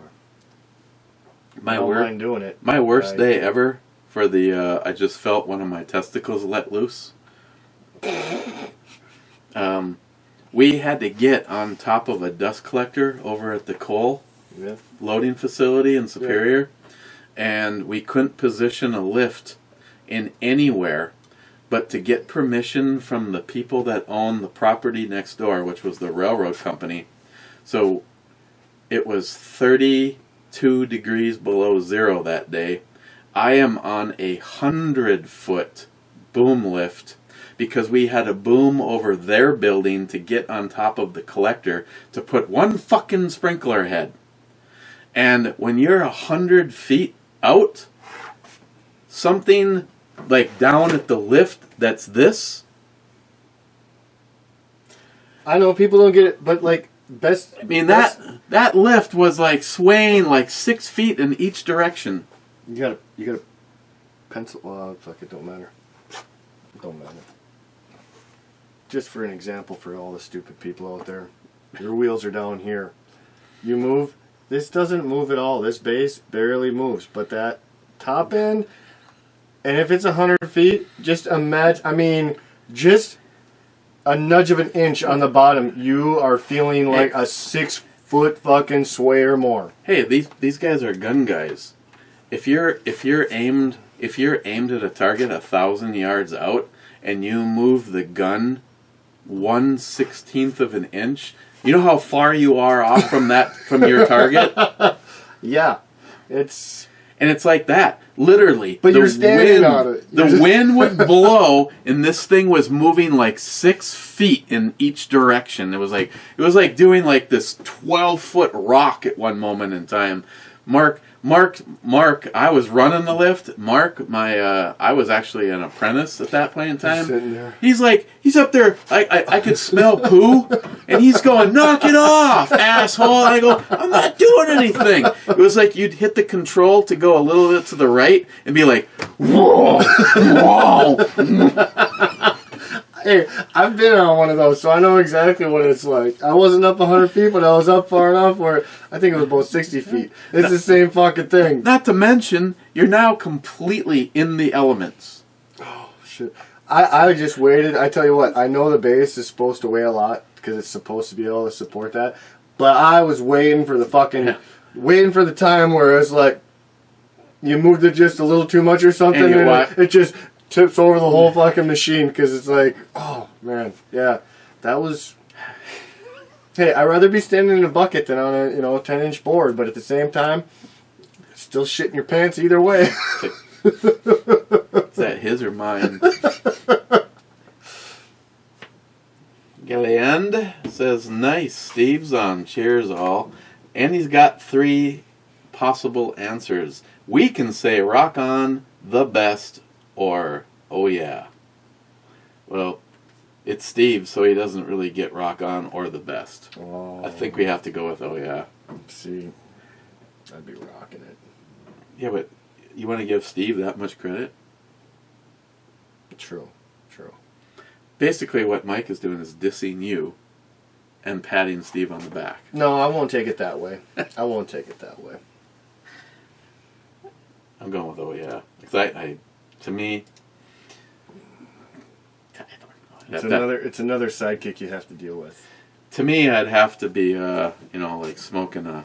I don't mind doing it. My worst day ever for the, I just felt one of my testicles let loose. We had to get on top of a dust collector over at the coal loading facility in Superior, and we couldn't position a lift in anywhere but to get permission from the people that own the property next door, which was the railroad company. So it was 32 degrees below zero that day. I am on a 100-foot boom lift because we had a boom over their building to get on top of the collector to put one fucking sprinkler head. And when you're 100 feet out, something like down at the lift that's this. I know people don't get it, but like I mean that lift was like swaying like 6 feet in each direction. You gotta pencil. Well, fuck it, don't matter. It don't matter. Just for an example, for all the stupid people out there, your wheels are down here. You move. This doesn't move at all. This base barely moves, but that top end. And if it's 100 feet, just imagine. I mean, just a nudge of an inch on the bottom, you are feeling like a 6-foot fucking sway or more. Hey, these guys are gun guys. If you're aimed at a target 1,000 yards out and you move the gun 1/16 of an inch, you know how far you are off from your target? Yeah, it's like that. Literally. But you're standing on it. The wind would blow, and this thing was moving like 6 feet in each direction. It was like doing like this 12-foot rock at one moment in time. Mark, I was running the lift. Mark, I was actually an apprentice at that point in time. Sitting there. He's up there, I could smell poo, and he's going, knock it off, asshole. And I go, I'm not doing anything. It was like you'd hit the control to go a little bit to the right and be like, whoa, whoa. Hey, I've been on one of those, so I know exactly what it's like. I wasn't up 100 feet, but I was up far enough where I think it was about 60 feet. It's the same fucking thing. Not to mention, you're now completely in the elements. Oh, shit. I just waited. I tell you what, I know the base is supposed to weigh a lot because it's supposed to be able to support that, but I was waiting for the time where it's like, you moved it just a little too much or something, and it just tips over the whole fucking machine because it's like, oh man, yeah, that was. Hey, I'd rather be standing in a bucket than on a 10-inch board, but at the same time, still shitting your pants either way. Is that his or mine? Gilliand says, nice, Steve's on. Cheers all. And he's got 3 possible answers. We can say rock on, the best, or oh yeah. Well, it's Steve, so he doesn't really get rock on or the best. Oh. I think we have to go with oh yeah. See, I'd be rocking it. Yeah, but you want to give Steve that much credit? True. Basically what Mike is doing is dissing you. and patting Steve on the back. No, I won't take it that way. I won't take it that way. I'm going with yeah. Because to me, I don't know. It's another sidekick you have to deal with. To me, I'd have to be, like smoking a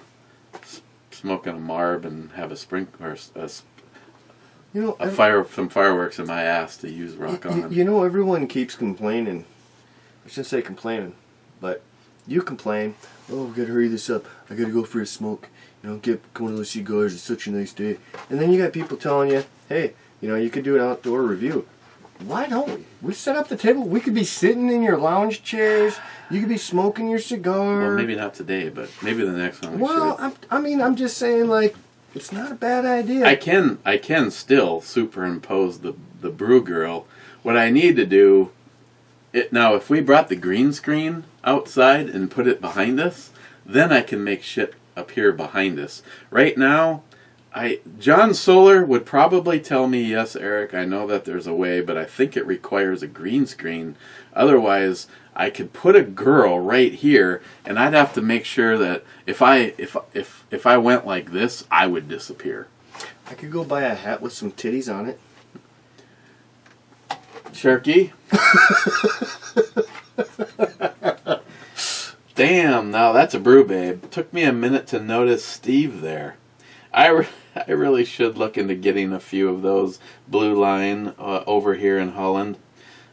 marb and have a sprinkler, some fireworks in my ass to use rock on. You know, everyone keeps complaining. I shouldn't say complaining, but you complain. Oh, we gotta hurry this up. I gotta go for a smoke. Get one of those cigars. It's such a nice day. And then you got people telling you, hey, you could do an outdoor review. Why don't we? We set up the table. We could be sitting in your lounge chairs. You could be smoking your cigar. Well, maybe not today, but maybe the next one. I'm just saying, like, it's not a bad idea. I can still superimpose the brew girl. What I need to do, now if we brought the green screen outside and put it behind us, then I can make shit appear behind us. Right now, John Solar would probably tell me, yes, Eric, I know that there's a way, but I think it requires a green screen. Otherwise, I could put a girl right here, and I'd have to make sure that if I went like this, I would disappear. I could go buy a hat with some titties on it. Sharky. Damn, now that's a brew, babe. Took me a minute to notice Steve there. I really should look into getting a few of those Blue Line over here in Holland.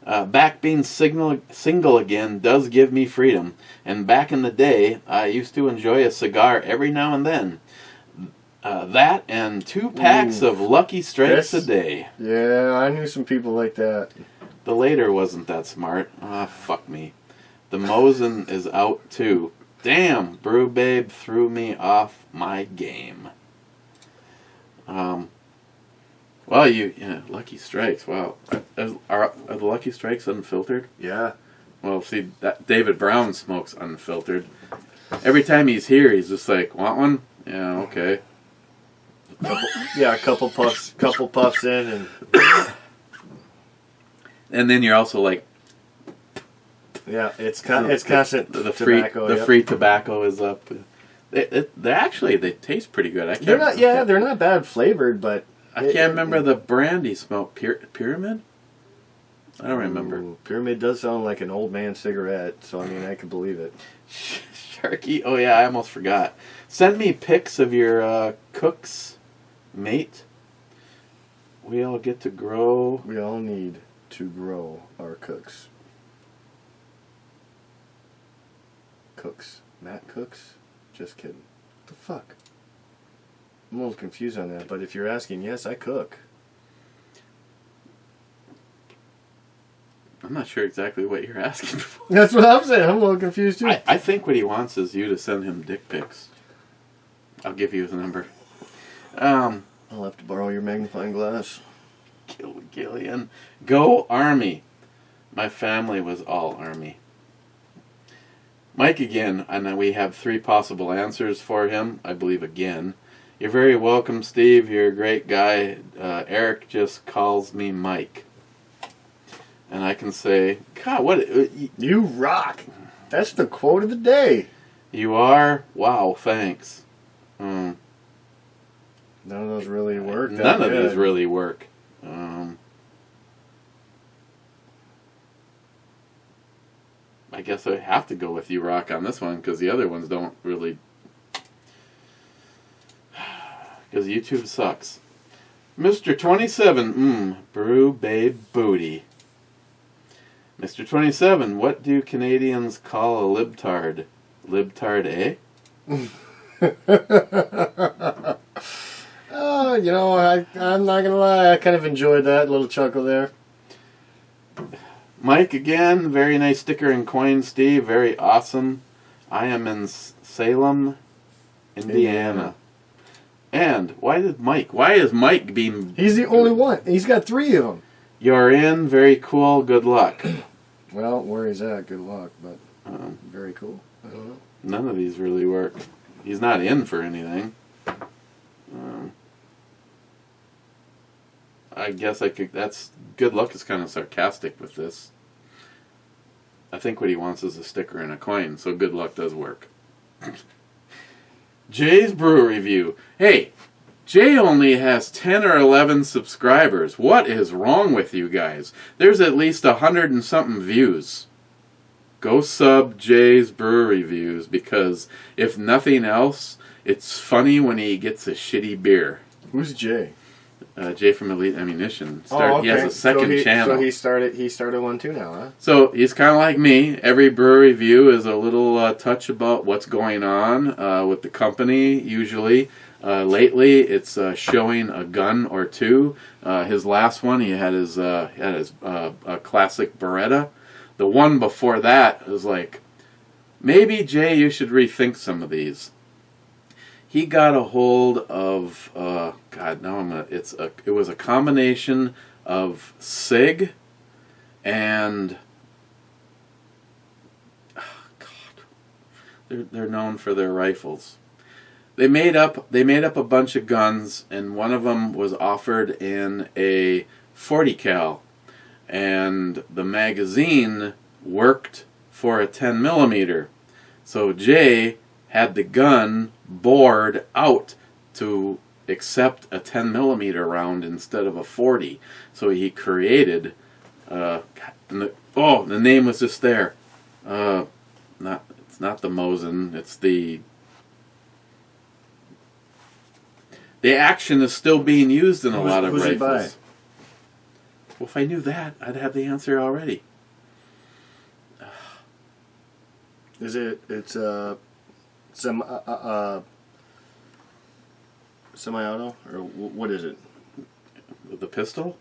Back being single again does give me freedom. And back in the day, I used to enjoy a cigar every now and then. That and 2 packs of Lucky Strikes a day. Yeah, I knew some people like that. The later wasn't that smart. Fuck me. The Mosin is out too. Damn, Brew Babe threw me off my game. Lucky Strikes. Wow, are the Lucky Strikes unfiltered? Yeah. Well, see, that David Brown smokes unfiltered. Every time he's here, he's just like, "Want one? Yeah, okay." A couple puffs in, and then you're also like, yeah, it's constant. The tobacco, free tobacco is up. They taste pretty good. They're not bad flavored, but I can't remember the brand he smoked. Pyramid? I don't remember. Pyramid does sound like an old man cigarette, so I can believe it. Sharky? Oh yeah, I almost forgot. Send me pics of your cooks, mate. We all get to grow. We all need to grow our cooks. Cooks. Matt Cooks? Just kidding. What the fuck? I'm a little confused on that, but if you're asking, yes, I cook. I'm not sure exactly what you're asking for. That's what I'm saying. I'm a little confused too. I think what he wants is you to send him dick pics. I'll give you his number. I'll have to borrow your magnifying glass. Gillian. Go Army. My family was all Army. Mike again, and we have 3 possible answers for him, I believe again. You're very welcome, Steve. You're a great guy. Eric just calls me Mike. And I can say, God, what... You rock. That's the quote of the day. You are? Wow, thanks. None of those really work. None of these really work. I guess I have to go with you, Rock, on this one, because the other ones don't really... Because YouTube sucks. Mr. 27, Brew Babe Booty. Mr. 27, what do Canadians call a libtard? Libtard, eh? Oh, I'm not going to lie. I kind of enjoyed that little chuckle there. Mike again, very nice sticker and coin, Steve. Very awesome. I am in Salem, Indiana. And why is Mike being... He's the only one. He's got 3 of them. You're in. Very cool. Good luck. Well, where he's at, good luck, but very cool. I don't know. None of these really work. He's not in for anything. I guess I could... That's... Good luck is kind of sarcastic with this. I think what he wants is a sticker and a coin, so good luck does work. Jay's Brew Review. Hey, Jay only has 10 or 11 subscribers. What is wrong with you guys? There's at least 100 and something views. Go sub Jay's Brew Reviews, because if nothing else, it's funny when he gets a shitty beer. Who's Jay? Jay from Elite Ammunition. Okay. He has a second channel. So he started one too now, huh? So he's kind of like me. Every brew review is a little touch about what's going on with the company, usually. Lately, it's showing a gun or two. His last one, he had his classic Beretta. The one before that was like, maybe, Jay, you should rethink some of these. He got a hold of it was a combination of SIG and they're known for their rifles. They made up a bunch of guns, and one of them was offered in a 40 cal, and the magazine worked for a 10 millimeter. So Jay had the gun bored out to accept a 10 millimeter round instead of a 40. So he created, the name was just there. It's not the Mosin, it's the action is still being used in a lot of rifles. Well, if I knew that, I'd have the answer already. It's semi-auto, or what is it? The pistol?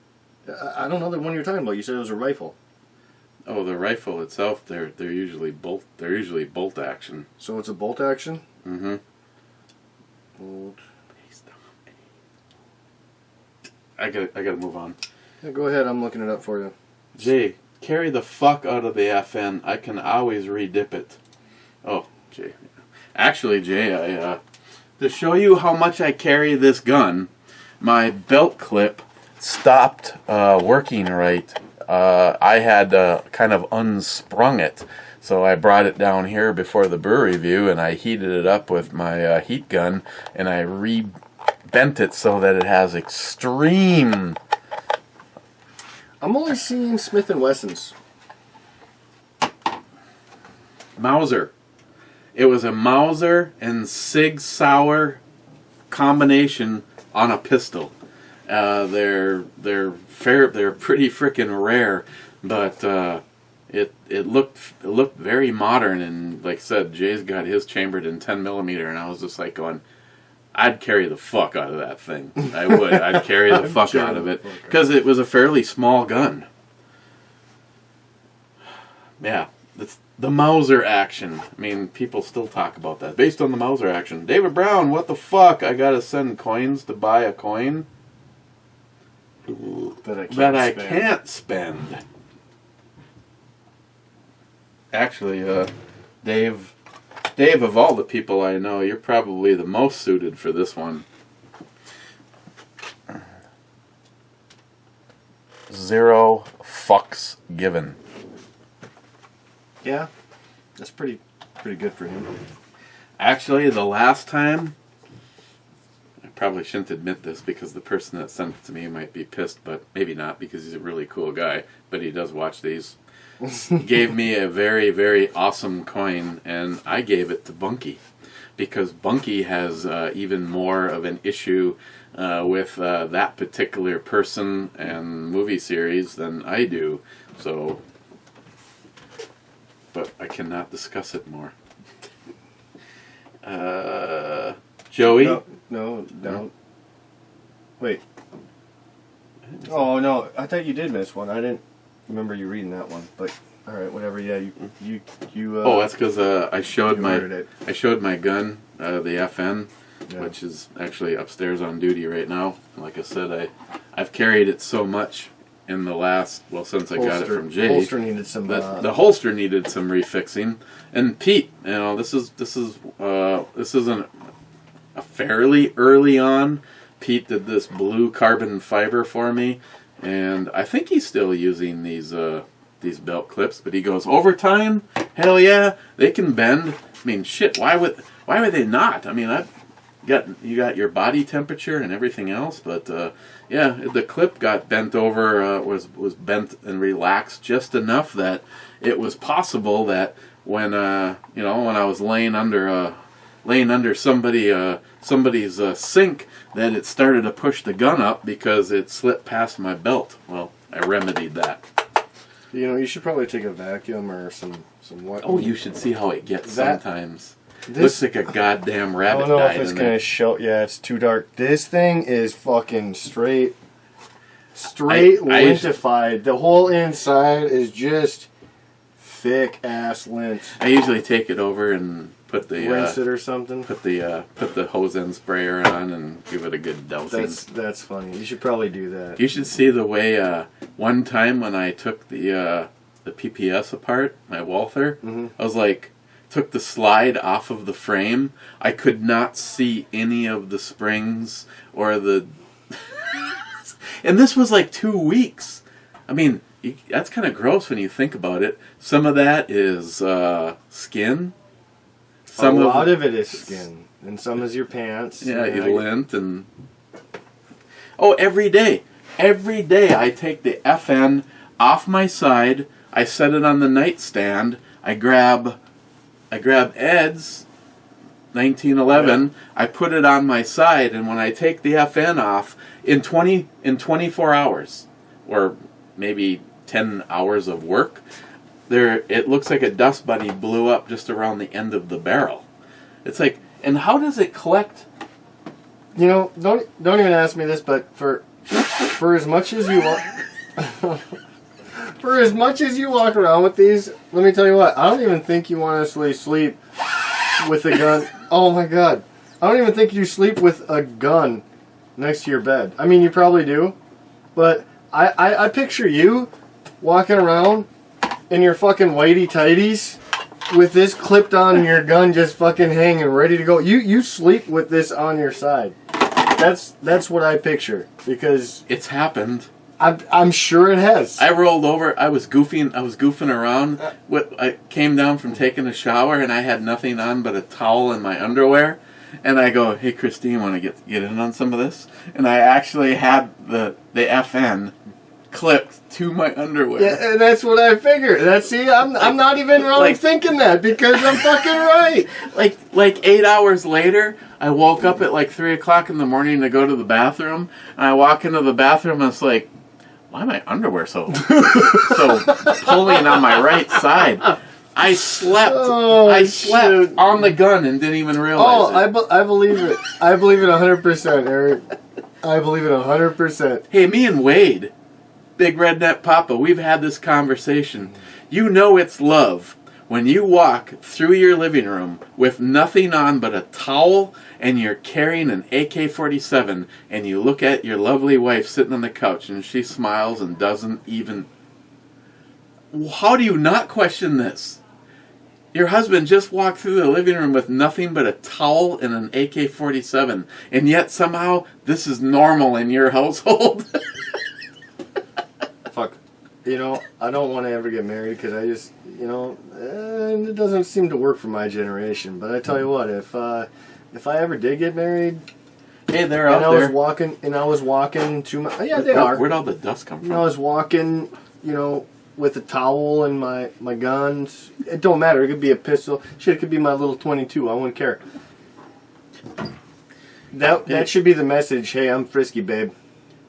I don't know the one you're talking about. You said it was a rifle. Oh, the rifle itself, they're usually bolt action. So it's a bolt action? Mm-hmm. Bolt. I gotta move on. Yeah, go ahead, I'm looking it up for you. Jay, carry the fuck out of the FN. I can always re-dip it. Oh, Jay. Actually, Jay, to show you how much I carry this gun, my belt clip stopped working right. I had kind of unsprung it. So I brought it down here before the brew review, and I heated it up with my heat gun, and I bent it so that it has extreme. I'm only seeing Smith & Wessons. Mauser. It was a Mauser and Sig Sauer combination on a pistol. They're pretty freaking rare, but it looked very modern, and like I said, Jay's got his chambered in 10 millimeter, and I was just like going, I'd carry the fuck out of that thing. I would. I'd carry the fuck out of it, because it was a fairly small gun. Yeah, it's the Mauser action. I mean, people still talk about that. Based on the Mauser action. David Brown, what the fuck? I gotta send coins to buy a coin that I can't spend. Actually, Dave, of all the people I know, you're probably the most suited for this one. Zero fucks given. Yeah, that's pretty good for him. Actually, the last time, I probably shouldn't admit this because the person that sent it to me might be pissed, but maybe not because he's a really cool guy, but he does watch these. He gave me a very, very awesome coin, and I gave it to Bunky because Bunky has even more of an issue with that particular person and movie series than I do. So, but I cannot discuss it more. Joey? No, don't. Wait. Oh, no, I thought you did miss one. I didn't remember you reading that one, but all right, whatever. Yeah, you. Oh, that's because I showed my gun, the FN, yeah, which is actually upstairs on duty right now. Like I said, I've carried it so much in the last since I got it from Jay. Holster needed some. The holster needed some refixing, and Pete, this isn't a fairly early on. Pete did this blue carbon fiber for me. And I think he's still using these belt clips, but he goes, over time, hell yeah, they can bend. I mean, shit, why would they not? I mean, you got your body temperature and everything else, but yeah, the clip got bent over, was bent and relaxed just enough that it was possible that when when I was laying under somebody's sink, that it started to push the gun up because it slipped past my belt. Well, I remedied that. You should probably take a vacuum or some what. Oh, you should see how it gets That- sometimes. This, Looks like a goddamn I rabbit don't know died if it's in gonna there. show. Yeah, it's too dark. This thing is fucking straight I- lintified. The whole inside is just thick ass lint. I usually take it over and put the Rinse it or something. put the hose end sprayer on and give it a good dousing. That's funny. You should probably do that. You should see the way one time when I took the PPS apart, my Walther, I was like, took the slide off of the frame. I could not see any of the springs or the... And this was like 2 weeks. I mean, that's kind of gross when you think about it. Some of that is skin. A lot of it is skin, and some is your pants. Yeah, and you lint and... Oh, every day I take the FN off my side, I set it on the nightstand, I grab Ed's 1911, I put it on my side, and when I take the FN off, in 24 hours, or maybe 10 hours of work, it looks like a dust bunny blew up just around the end of the barrel. It's like, and how does it collect? Don't even ask me this, but for as much as you want, for as much as you walk around with these, let me tell you what, I don't even think you honestly sleep with a gun. Oh my god, I don't even think you sleep with a gun next to your bed. I mean, you probably do, but I picture you walking around in your fucking whitey tighties with this clipped on and your gun just fucking hanging ready to go. You sleep with this on your side. That's what I picture, because It's happened. I'm sure it has. I rolled over. I was goofing around. I came down from taking a shower and I had nothing on but a towel and my underwear. And I go, "Hey, Christine, want to get in on some of this?" And I actually had the FN clipped to my underwear. Yeah, and that's what I figured. I'm not even wrong thinking that, because I'm fucking right. Like 8 hours later, I woke up at like 3 o'clock in the morning to go to the bathroom, and I walk into the bathroom and it's like, why my underwear so pulling on my right side? I slept. I slept shit. on the gun and didn't even realize it. I believe it. I believe it 100%, Eric. I believe it 100%. Hey, me and Wade, Big Redneck Papa, we've had this conversation. You know it's love when you walk through your living room with nothing on but a towel and you're carrying an AK-47 and you look at your lovely wife sitting on the couch and she smiles and doesn't even... How do you not question this? Your husband just walked through the living room with nothing but a towel and an AK-47, and yet somehow this is normal in your household. Fuck. I don't want to ever get married, because I just, it doesn't seem to work for my generation. But I tell you what, if I ever did get married, Hey, they're and out I there. was walking to my, yeah, they are. Where'd all the dust come from? I was walking, with a towel and my guns. It don't matter. It could be a pistol. Shit, it could be my little 22. I wouldn't care. That should be the message. Hey, I'm frisky, babe.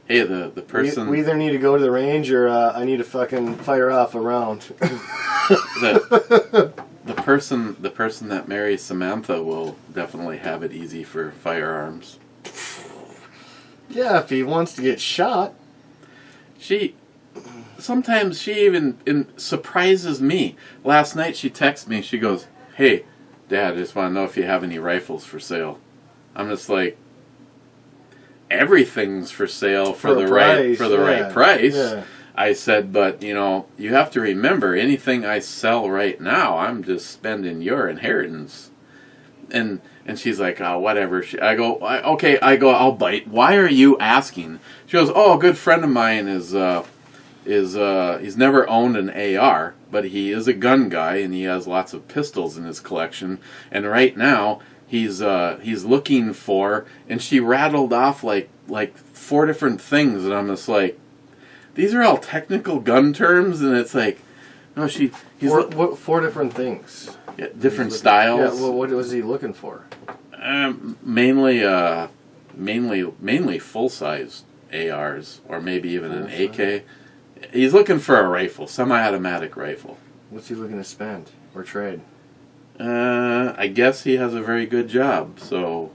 Hey, the person... We either need to go to the range, or I need to fucking fire off a round. the person that marries Samantha will definitely have it easy for firearms. Yeah, if he wants to get shot. Sometimes she even surprises me. Last night she texts me. She goes, "Hey, Dad, I just want to know if you have any rifles for sale." I'm just like, everything's for sale for the right price. Yeah. I said, but you have to remember, anything I sell right now, I'm just spending your inheritance. And she's like, "Oh, whatever." I go, "Okay." I go, "I'll bite. Why are you asking?" She goes, "Oh, a good friend of mine is he's never owned an AR, but he is a gun guy and he has lots of pistols in his collection. And right now he's looking for, and she rattled off like 4 different things, and I'm just like, these are all technical gun terms, and it's like, no, he's 4 different things. Yeah, different styles. Yeah, well, what was he looking for? Mainly full-size ARs, or maybe even an AK. He's looking for a rifle, semi-automatic rifle. What's he looking to spend or trade? I guess he has a very good job. So,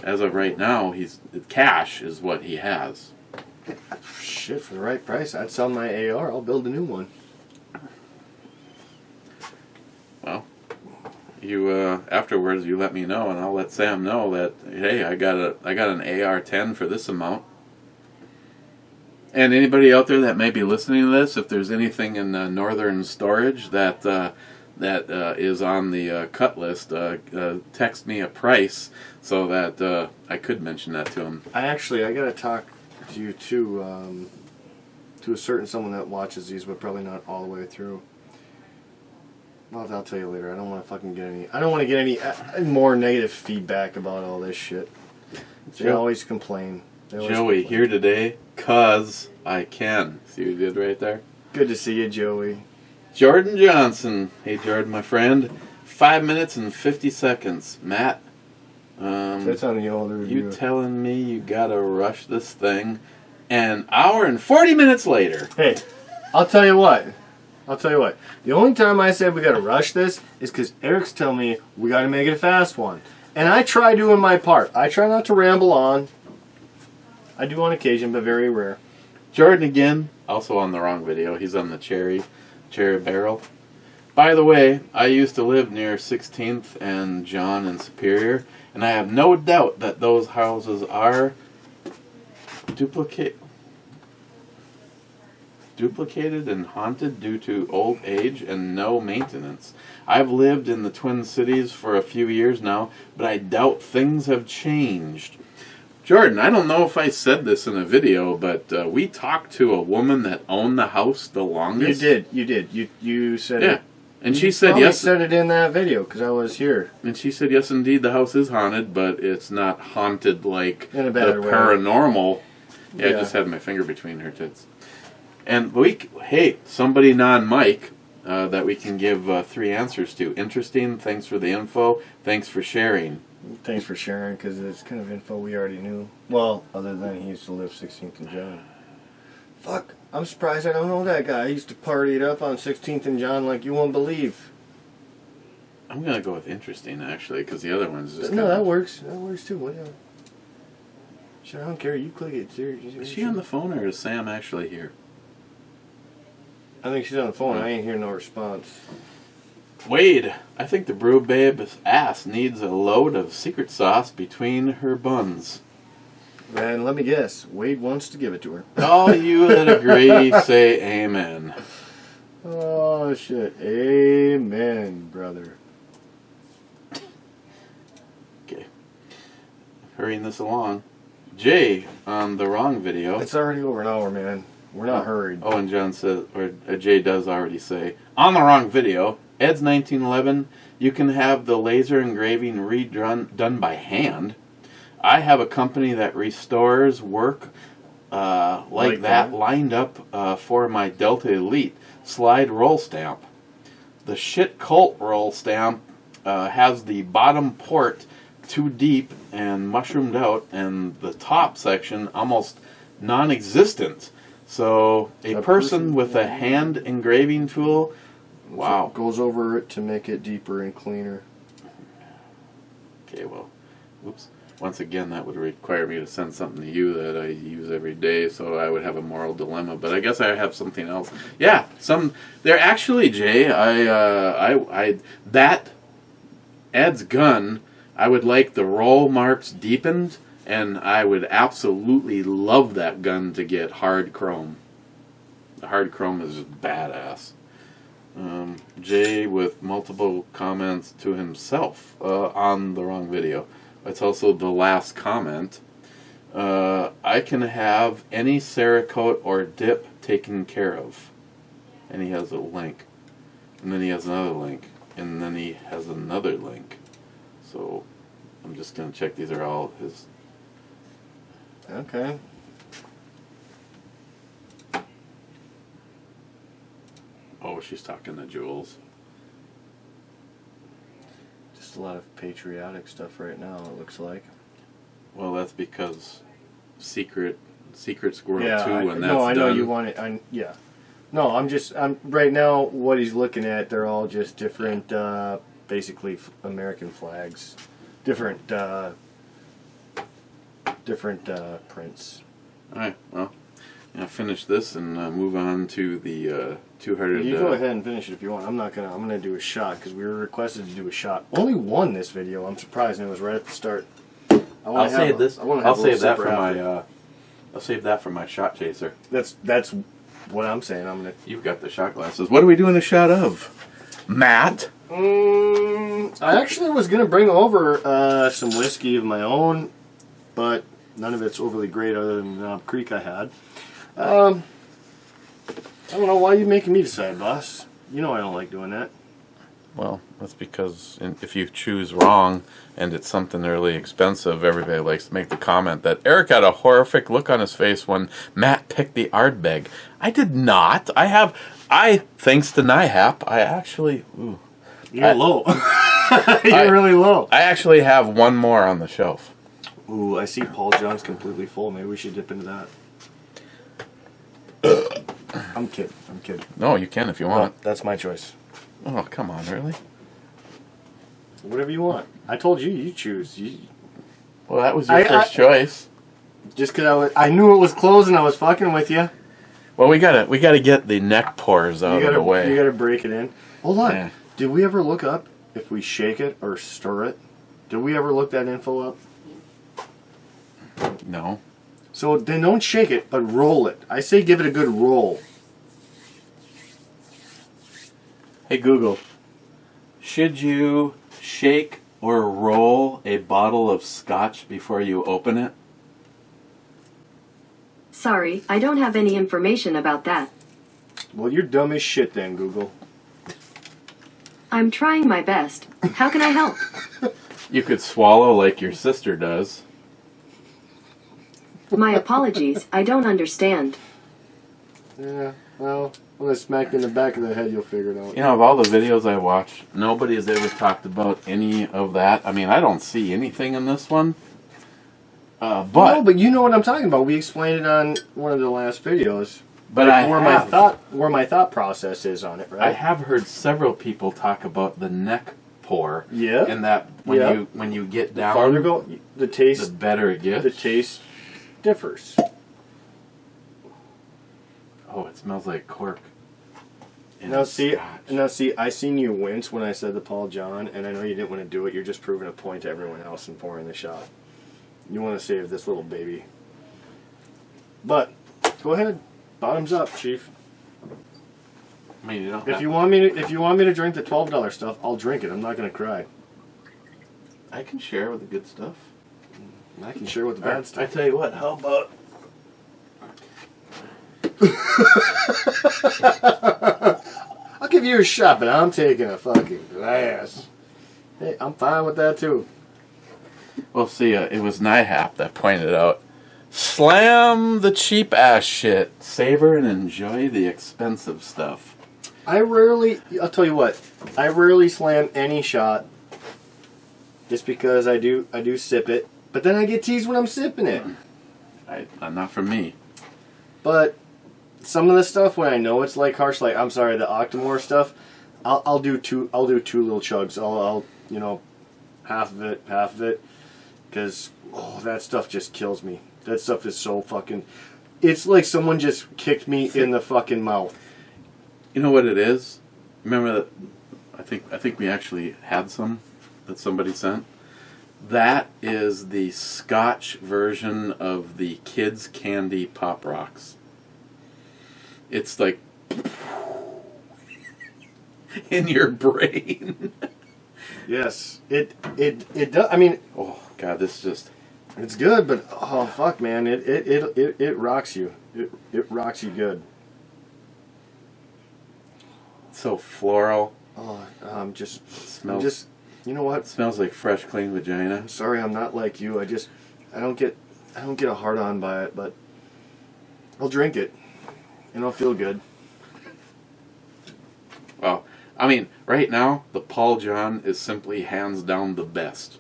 as of right now, cash is what he has. Shit, for the right price, I'd sell my AR. I'll build a new one. Well, you afterwards you let me know, and I'll let Sam know that, hey, I got an AR-10 for this amount. And anybody out there that may be listening to this, if there's anything in Northern Storage that is on the cut list, text me a price so that I could mention that to him. I got to talk to you too, to a certain someone that watches these, but probably not all the way through. Well, I'll tell you later. I don't want to get any more negative feedback about all this shit. They always complain. Joey, here today, 'cause I can. See what you did right there? Good to see you, Joey. Jordan Johnson. Hey, Jordan, my friend. 5 minutes and 50 seconds. Matt, That's on the older review. you telling me you gotta rush this thing an hour and 40 minutes later? Hey, I'll tell you what. The only time I said we gotta rush this is because Eric's telling me we gotta make it a fast one. And I try doing my part. I try not to ramble on. I do on occasion, but very rare. Jordan again, also on the wrong video. He's on the cherry barrel. By the way, I used to live near 16th and John and Superior, and I have no doubt that those houses are duplicated and haunted due to old age and no maintenance. I've lived in the Twin Cities for a few years now, but I doubt things have changed. Jordan, I don't know if I said this in a video, but we talked to a woman that owned the house the longest. You did. You said it. And she said yes. Said it in that video because I was here. And she said yes, indeed, the house is haunted, but it's not haunted like in a the bad way. Paranormal. Yeah, I just had my finger between her tits. And somebody non-mic that we can give 3 answers to. Interesting. Thanks for the info. Thanks for sharing. Thanks for sharing, because it's kind of info we already knew. Well, other than he used to live 16th and John. Fuck, I'm surprised I don't know that guy. I used to party it up on 16th and John like you won't believe. I'm going to go with interesting, actually, because the other one's just No, that works. That works too, whatever. Sure, I don't care. You click it. Is she on the phone, or is Sam actually here? I think she's on the phone. I ain't hearing no response. Wade, I think the brew babe's ass needs a load of secret sauce between her buns. And let me guess, Wade wants to give it to her. All you that agree, say amen. Oh, shit. Amen, brother. Okay. Hurrying this along. Jay, on the wrong video. It's already over an hour, man. We're not hurried. Oh, and John said, or Jay does already say, on the wrong video. Ed's 1911, you can have the laser engraving redone by hand. I have a company that restores work like that lined up for my Delta Elite slide roll stamp. The shit Colt roll stamp has the bottom port too deep and mushroomed out, and the top section almost non-existent. So a person with a hand engraving tool, wow, goes over it to make it deeper and cleaner. Okay, well, oops. Once again, that would require me to send something to you that I use every day, so I would have a moral dilemma. But I guess I have something else. Yeah, they're actually, Jay. That Ed's gun, I would like the roll marks deepened, and I would absolutely love that gun to get hard chrome. The hard chrome is just badass. Jay with multiple comments to himself on the wrong video. It's also the last comment. I can have any Cerakote or dip taken care of. And he has a link. And then he has another link. And then he has another link. So I'm just going to check these are all his. Okay. Oh, she's talking to Jules. Just a lot of patriotic stuff right now, it looks like. Well, that's because Secret Squirrel 2 and that's no, I know done. you want it. Yeah. No, I'm right now. What he's looking at, they're all just different, basically American flags, different prints. All right. Well, finish this and move on to the two-hearted. You go ahead and finish it if you want. I'm gonna do a shot because we were requested to do a shot. Only one this video. I'm surprised, and it was right at the start. I'll save that for after. my. I'll save that for my shot chaser. That's what I'm saying. I'm gonna. You've got the shot glasses. What are we doing a shot of, Matt? I actually was gonna bring over some whiskey of my own, but none of it's overly great other than Knob Creek I had. I don't know why you making me decide, boss. You know I don't like doing that. Well, that's because if you choose wrong and it's something really expensive, everybody likes to make the comment that Eric had a horrific look on his face when Matt picked the Ardbeg. I did not. Thanks to NIHAP, I actually... Ooh, You're low. You're really low. I actually have one more on the shelf. Ooh, I see Paul John's completely full. Maybe we should dip into that. I'm kidding. No, you can if you want. That's my choice. Oh, come on, really? Whatever you want. I told you, you choose. Well, that was your first choice. Just because I knew it was closed and I was fucking with you. Well, we gotta get the neck pours out of the way. You gotta break it in. Hold on. Yeah. Did we ever look up if we shake it or stir it? Did we ever look that info up? No. So then don't shake it, but roll it. I say give it a good roll. Hey Google, should you shake or roll a bottle of scotch before you open it? Sorry, I don't have any information about that. Well, you're dumb as shit then, Google. I'm trying my best. How can I help? You could swallow like your sister does. My apologies, I don't understand. Yeah, well, when I smack you in the back of the head, you'll figure it out. You know, of all the videos I watched, nobody has ever talked about any of that. I mean, I don't see anything in this one. But you know what I'm talking about. We explained it on one of the last videos. But where my thought process is on it, right? I have heard several people talk about the neck pour. Yeah. And that when you get down, the farther go, the taste, the better it gets. The taste differs. Oh, it smells like cork. Now see, I seen you wince when I said the Paul John, and I know you didn't want to do it. You're just proving a point to everyone else and pouring the shot. You want to save this little baby. But go ahead, bottoms up, Chief. I mean, you don't If you want me to drink the $12 stuff, I'll drink it. I'm not gonna cry. I can share with the good stuff. I can share with the bad stuff. I tell you what, how about... I'll give you a shot, but I'm taking a fucking glass. Hey, I'm fine with that too. Well, see, it was NIHAP that pointed out, slam the cheap ass shit. Savor and enjoy the expensive stuff. I'll tell you what, I rarely slam any shot just because I do sip it, but then I get teased when I'm sipping it. Not from me. But some of the stuff when I know it's like harsh, like I'm sorry, the Octomore stuff, I'll do two little chugs. I'll half of it, because that stuff just kills me. That stuff is so fucking. It's like someone just kicked me in the fucking mouth. You know what it is? Remember that? I think we actually had some that somebody sent. That is the Scotch version of the kids' candy Pop Rocks. It's like in your brain. Yes, it does. I mean, oh God, this just. It's good, but oh fuck, man, it rocks you. It rocks you good. So floral. Oh, Smells. you know what? Smells like fresh, clean vagina. I'm sorry, I'm not like you. I don't get a hard on by it, but I'll drink it, and I'll feel good. Well, I mean, right now the Paul John is simply hands down the best.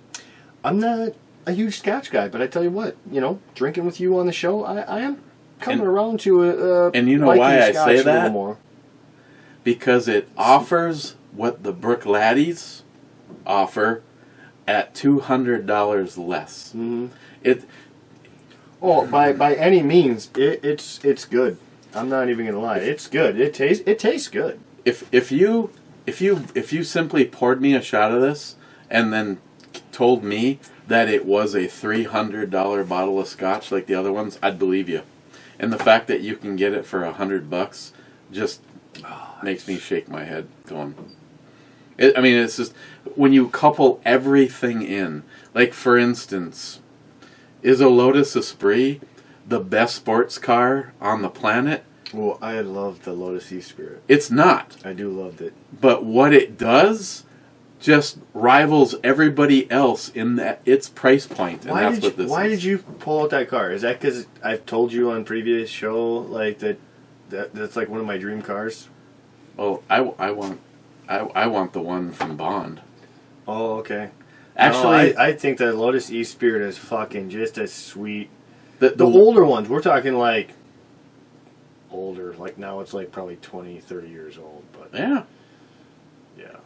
I'm not a huge Scotch guy, but I tell you what, drinking with you on the show, I am coming around to and you know liking why I Scotch say a little that? more. Because it offers what the Brook Laddies offer at $200 less. Mm-hmm. It By any means, it's good. I'm not even gonna lie, it's good. It tastes good. if you simply poured me a shot of this and then told me that it was a $300 bottle of scotch like the other ones, I'd believe you. And the fact that you can get it for $100 just makes me shake my head going. It's just when you couple everything in, like for instance, is a Lotus Esprit the best sports car on the planet? Well, I love the Lotus E-Spirit. It's not. I do love it. But what it does just rivals everybody else in that its price point, and that's what this is. Why did you pull out that car? Is that because I've told you on previous show like that's like one of my dream cars? Well, I want the one from Bond. Oh, okay. Actually, no, I think the Lotus E-Spirit is fucking just as sweet. the The older ones, we're talking like older, like now it's like probably 20, 30 years old. But yeah, yeah.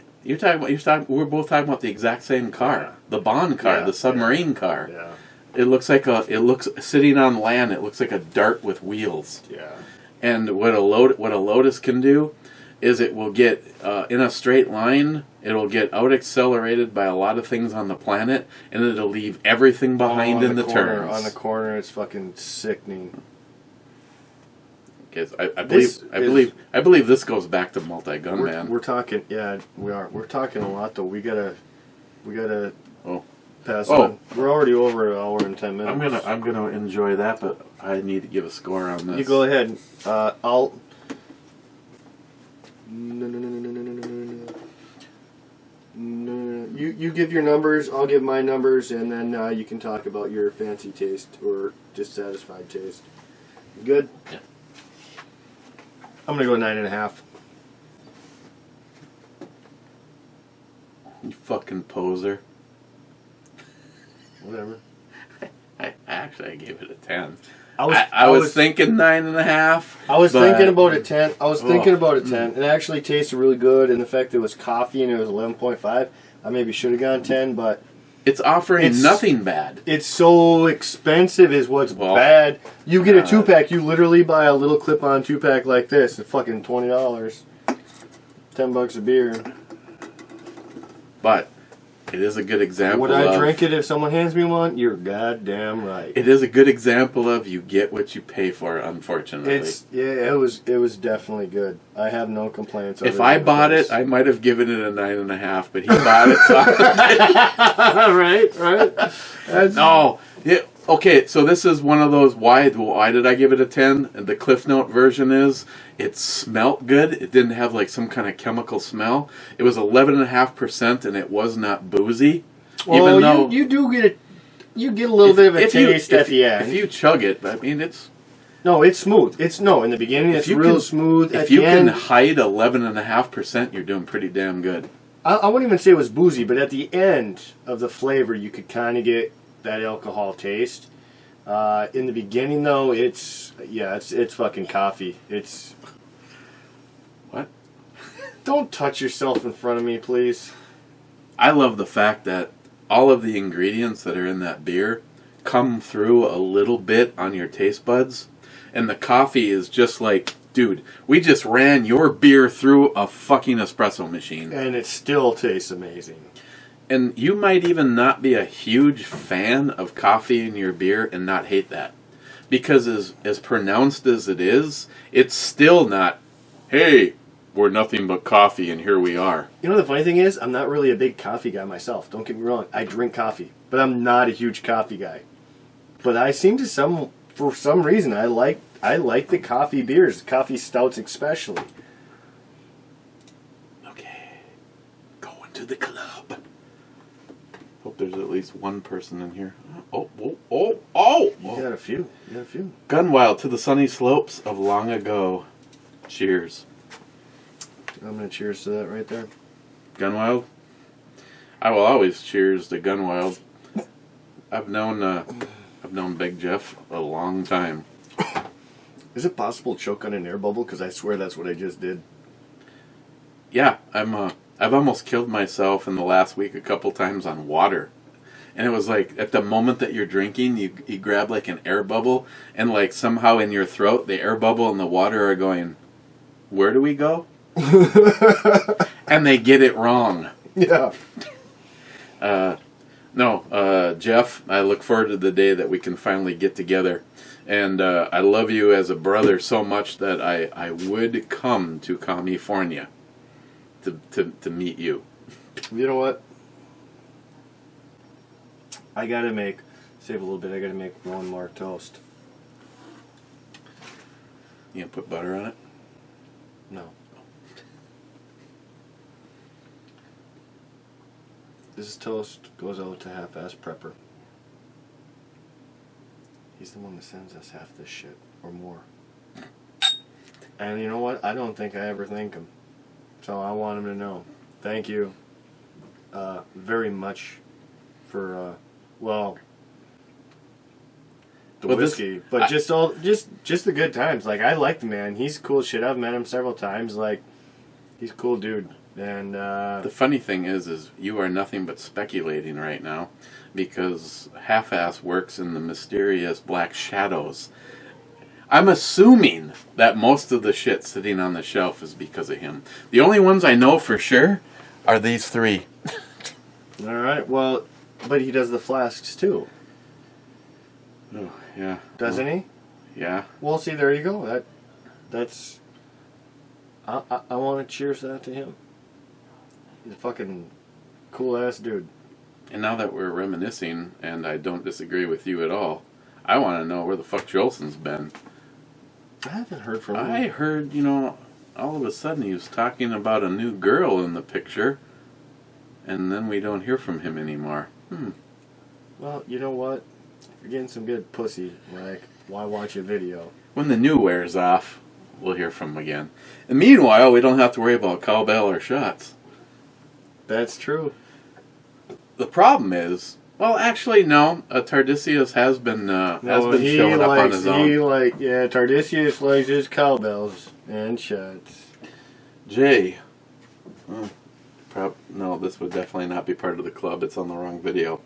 we're both talking about the exact same car, Yeah. the Bond car, Yeah, the submarine car. Yeah. It looks sitting on land. It looks like a dart with wheels. Yeah. And what a Lotus can do is it will get in a straight line. It'll get out accelerated by a lot of things on the planet, and it'll leave everything behind in the corner, turns. On the corner, it's fucking sickening. Yes, I believe this goes back to Multi-Gun Man. We're talking, yeah, we are. We're talking a lot though. We gotta pass on. We're already over an hour and 10 minutes. I'm gonna enjoy that, but I need to give a score on this. You go ahead. I'll. No. You give your numbers. I'll give my numbers, and then you can talk about your fancy taste or dissatisfied taste. You good? Yeah. I'm gonna go 9.5. You fucking poser. Whatever. I gave it a 10. I was thinking 9.5. I was but- thinking about a 10. It actually tasted really good, and the fact that it was coffee and it was 11.5, I maybe should have gone 10, but It's offering nothing bad. it's so expensive is what's bad. You get a 2-pack, you literally buy a little clip-on 2-pack like this, it's fucking $20. $10 a beer. But it is a good example Would I drink it if someone hands me one? You're goddamn right. It is a good example of you get what you pay for, unfortunately. It was definitely good. I have no complaints. If I bought it, I might have given it a 9.5, but he bought it, so right. No. Yeah, okay, so this is one of those, why did I give it a 10? And the Cliff Note version is, it smelt good. It didn't have like some kind of chemical smell. It was 11.5% and it was not boozy. Well, even though you do get it. You get a little bit of a taste at the end. If you chug it, I mean, it's... No, it's smooth. In the beginning it's real smooth. If you can hide 11.5%, you're doing pretty damn good. I wouldn't even say it was boozy, but at the end of the flavor, you could kind of get that alcohol taste. In the beginning, though, it's fucking coffee. It's... What? Don't touch yourself in front of me, please. I love the fact that all of the ingredients that are in that beer come through a little bit on your taste buds. And the coffee is just like, dude, we just ran your beer through a fucking espresso machine. And it still tastes amazing. And you might even not be a huge fan of coffee in your beer and not hate that. Because as pronounced as it is, it's still not, hey, we're nothing but coffee and here we are. You know the funny thing is, I'm not really a big coffee guy myself. Don't get me wrong. I drink coffee. But I'm not a huge coffee guy. But I seem to for some reason I like the coffee beers, coffee stouts especially. Okay. Going to the club. Hope there's at least one person in here. Oh. You got a few. Gunwild to the sunny slopes of long ago. Cheers. I'm gonna cheers to that right there. Gunwild? I will always cheers to Gunwild. I've known Big Jeff a long time. Is it possible to choke on an air bubble? Because I swear that's what I just did. Yeah, I've almost killed myself in the last week a couple times on water. And it was like, at the moment that you're drinking, you grab like an air bubble, and like somehow in your throat, the air bubble and the water are going, where do we go? And they get it wrong. Yeah. No, Jeff, I look forward to the day that we can finally get together. And I love you as a brother so much that I would come to California to meet you. You know what? I gotta save a little bit. I gotta make one more toast. You gonna put butter on it? No. This toast goes out to half-ass prepper. He's the one that sends us half this shit, or more. And you know what? I don't think I ever thank him. So I want him to know. Thank you very much for, the whiskey. But just the good times. Like, I like the man. He's cool shit. I've met him several times. Like, he's a cool dude. And the funny thing is you are nothing but speculating right now, because Half-Ass works in the mysterious black shadows. I'm assuming that most of the shit sitting on the shelf is because of him. The only ones I know for sure are these three. all right, well, but he does the flasks too, Oh, yeah. doesn't he? Yeah. Well, see, there you go. That's. I want to cheers that to him. He's a fucking cool ass dude. And now that we're reminiscing, and I don't disagree with you at all, I want to know where the fuck Jolson's been. I haven't heard from him. I heard, all of a sudden he was talking about a new girl in the picture, and then we don't hear from him anymore. Well, you know what? If you're getting some good pussy, like, why watch a video? When the new wears off, we'll hear from him again. And meanwhile, we don't have to worry about cowbell or shots. That's true. The problem is, well, actually, no. Tardisius has been showing up on his own. Tardisius likes his cowbells and shots. Jay. No, this would definitely not be part of the club. It's on the wrong video.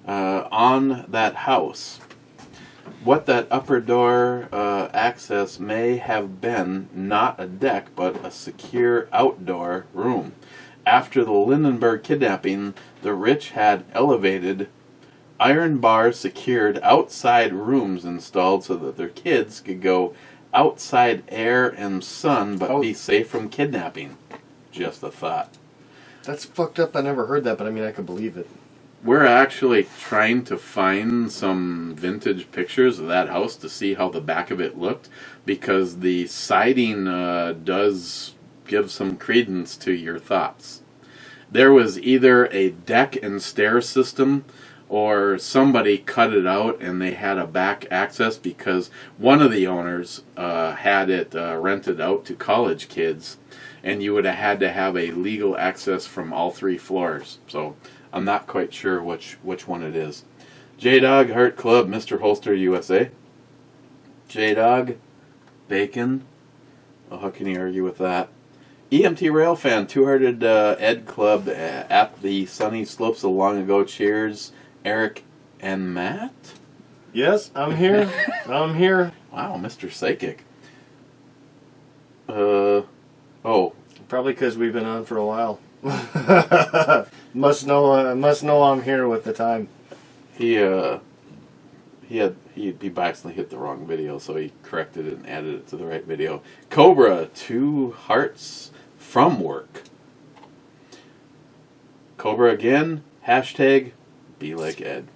On that house, what that upper door access may have been, not a deck, but a secure outdoor room. After the Lindenberg kidnapping, the rich had elevated iron bars secured outside rooms installed so that their kids could go outside air and sun but be safe from kidnapping. Just a thought. That's fucked up. I never heard that, but I mean, I could believe it. We're actually trying to find some vintage pictures of that house to see how the back of it looked, because the siding does give some credence to your thoughts. There was either a deck and stair system, or somebody cut it out and they had a back access, because one of the owners had it rented out to college kids, and you would have had to have a legal access from all 3 floors. So I'm not quite sure which one it is. J-Dog Heart Club, Mr. Holster USA. J-Dog, Bacon. Well, how can you argue with that? EMT Railfan, Two-Hearted Ed Club at the sunny slopes of long ago. Cheers, Eric and Matt. Yes, I'm here. I'm here. Wow, Mr. Psychic. Probably because we've been on for a while. must know I'm here with the time. He by accident hit the wrong video, so he corrected it and added it to the right video. Cobra, 2 hearts from work. Cobra again, hashtag be like Ed.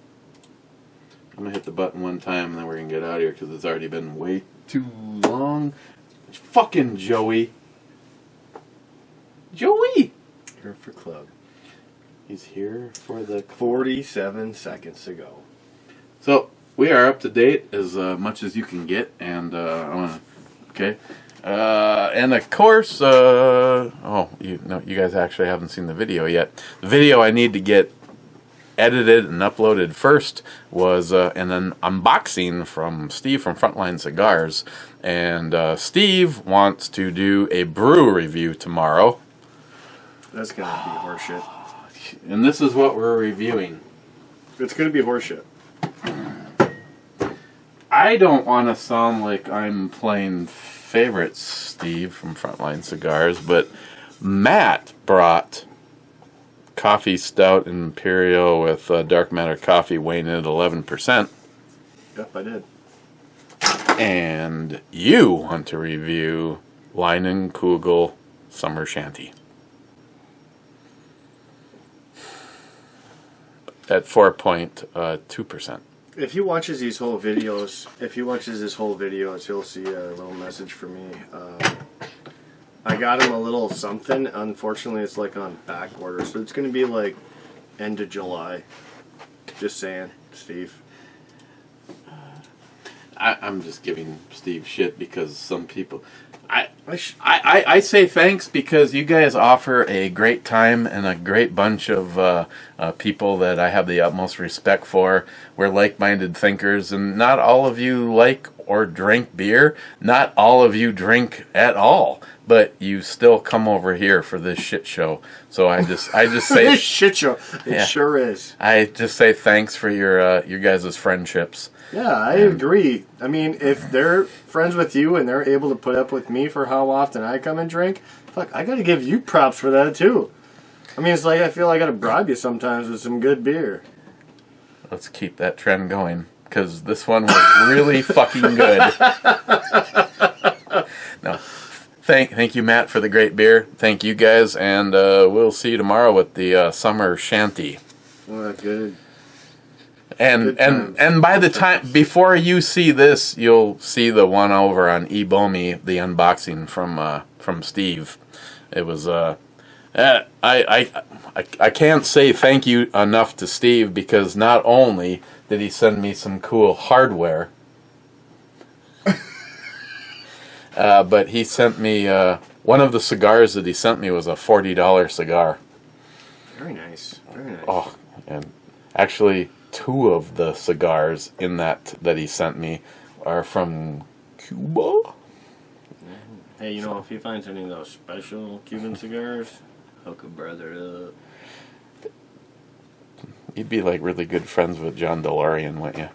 I'm gonna hit the button one time and then we're gonna get out of here because it's already been way too long. Fucking Joey. Joey! Here for club. He's here for the 47 seconds to go. So we are up to date as much as you can get, and I want to. Okay, and of course, you guys actually haven't seen the video yet. The video I need to get edited and uploaded first was an unboxing from Steve from Frontline Cigars, and Steve wants to do a brew review tomorrow. That's gonna be horseshit. And this is what we're reviewing. It's gonna be horseshit. I don't want to sound like I'm playing favorites, Steve from Frontline Cigars, but Matt brought coffee stout Imperial with dark matter coffee weighing in at 11%. Yep, I did. And you want to review Leinenkugel Summer Shanty at 4.2%. If he watches these whole videos, he'll see a little message from me. I got him a little something. Unfortunately, it's like on back order, so it's going to be like end of July. Just saying, Steve. I'm just giving Steve shit because some people... I say thanks because you guys offer a great time and a great bunch of people that I have the utmost respect for. We're like-minded thinkers, and not all of you like or drink beer. Not all of you drink at all, but you still come over here for this shit show. So I just say This shit show. It sure is. I just say thanks for your guys' friendships. Yeah, I agree. I mean, if they're friends with you and they're able to put up with me for how often I come and drink, fuck, I gotta give you props for that too. I mean, it's like I feel like I gotta bribe you sometimes with some good beer. Let's keep that trend going, because this one was really fucking good. No, thank you, Matt, for the great beer. Thank you guys, and we'll see you tomorrow with the Summer Shanty. Well, good. And by the time before you see this, you'll see the one over on eBomi, the unboxing from Steve. It was I can't say thank you enough to Steve because not only did he send me some cool hardware, but he sent me one of the cigars that he sent me was a $40 cigar. Very nice. Very nice. Oh, and actually, two of the cigars in that he sent me are from Cuba. Hey, you know, if he finds any of those special Cuban cigars, hook a brother up. You'd be like really good friends with John DeLorean, wouldn't you?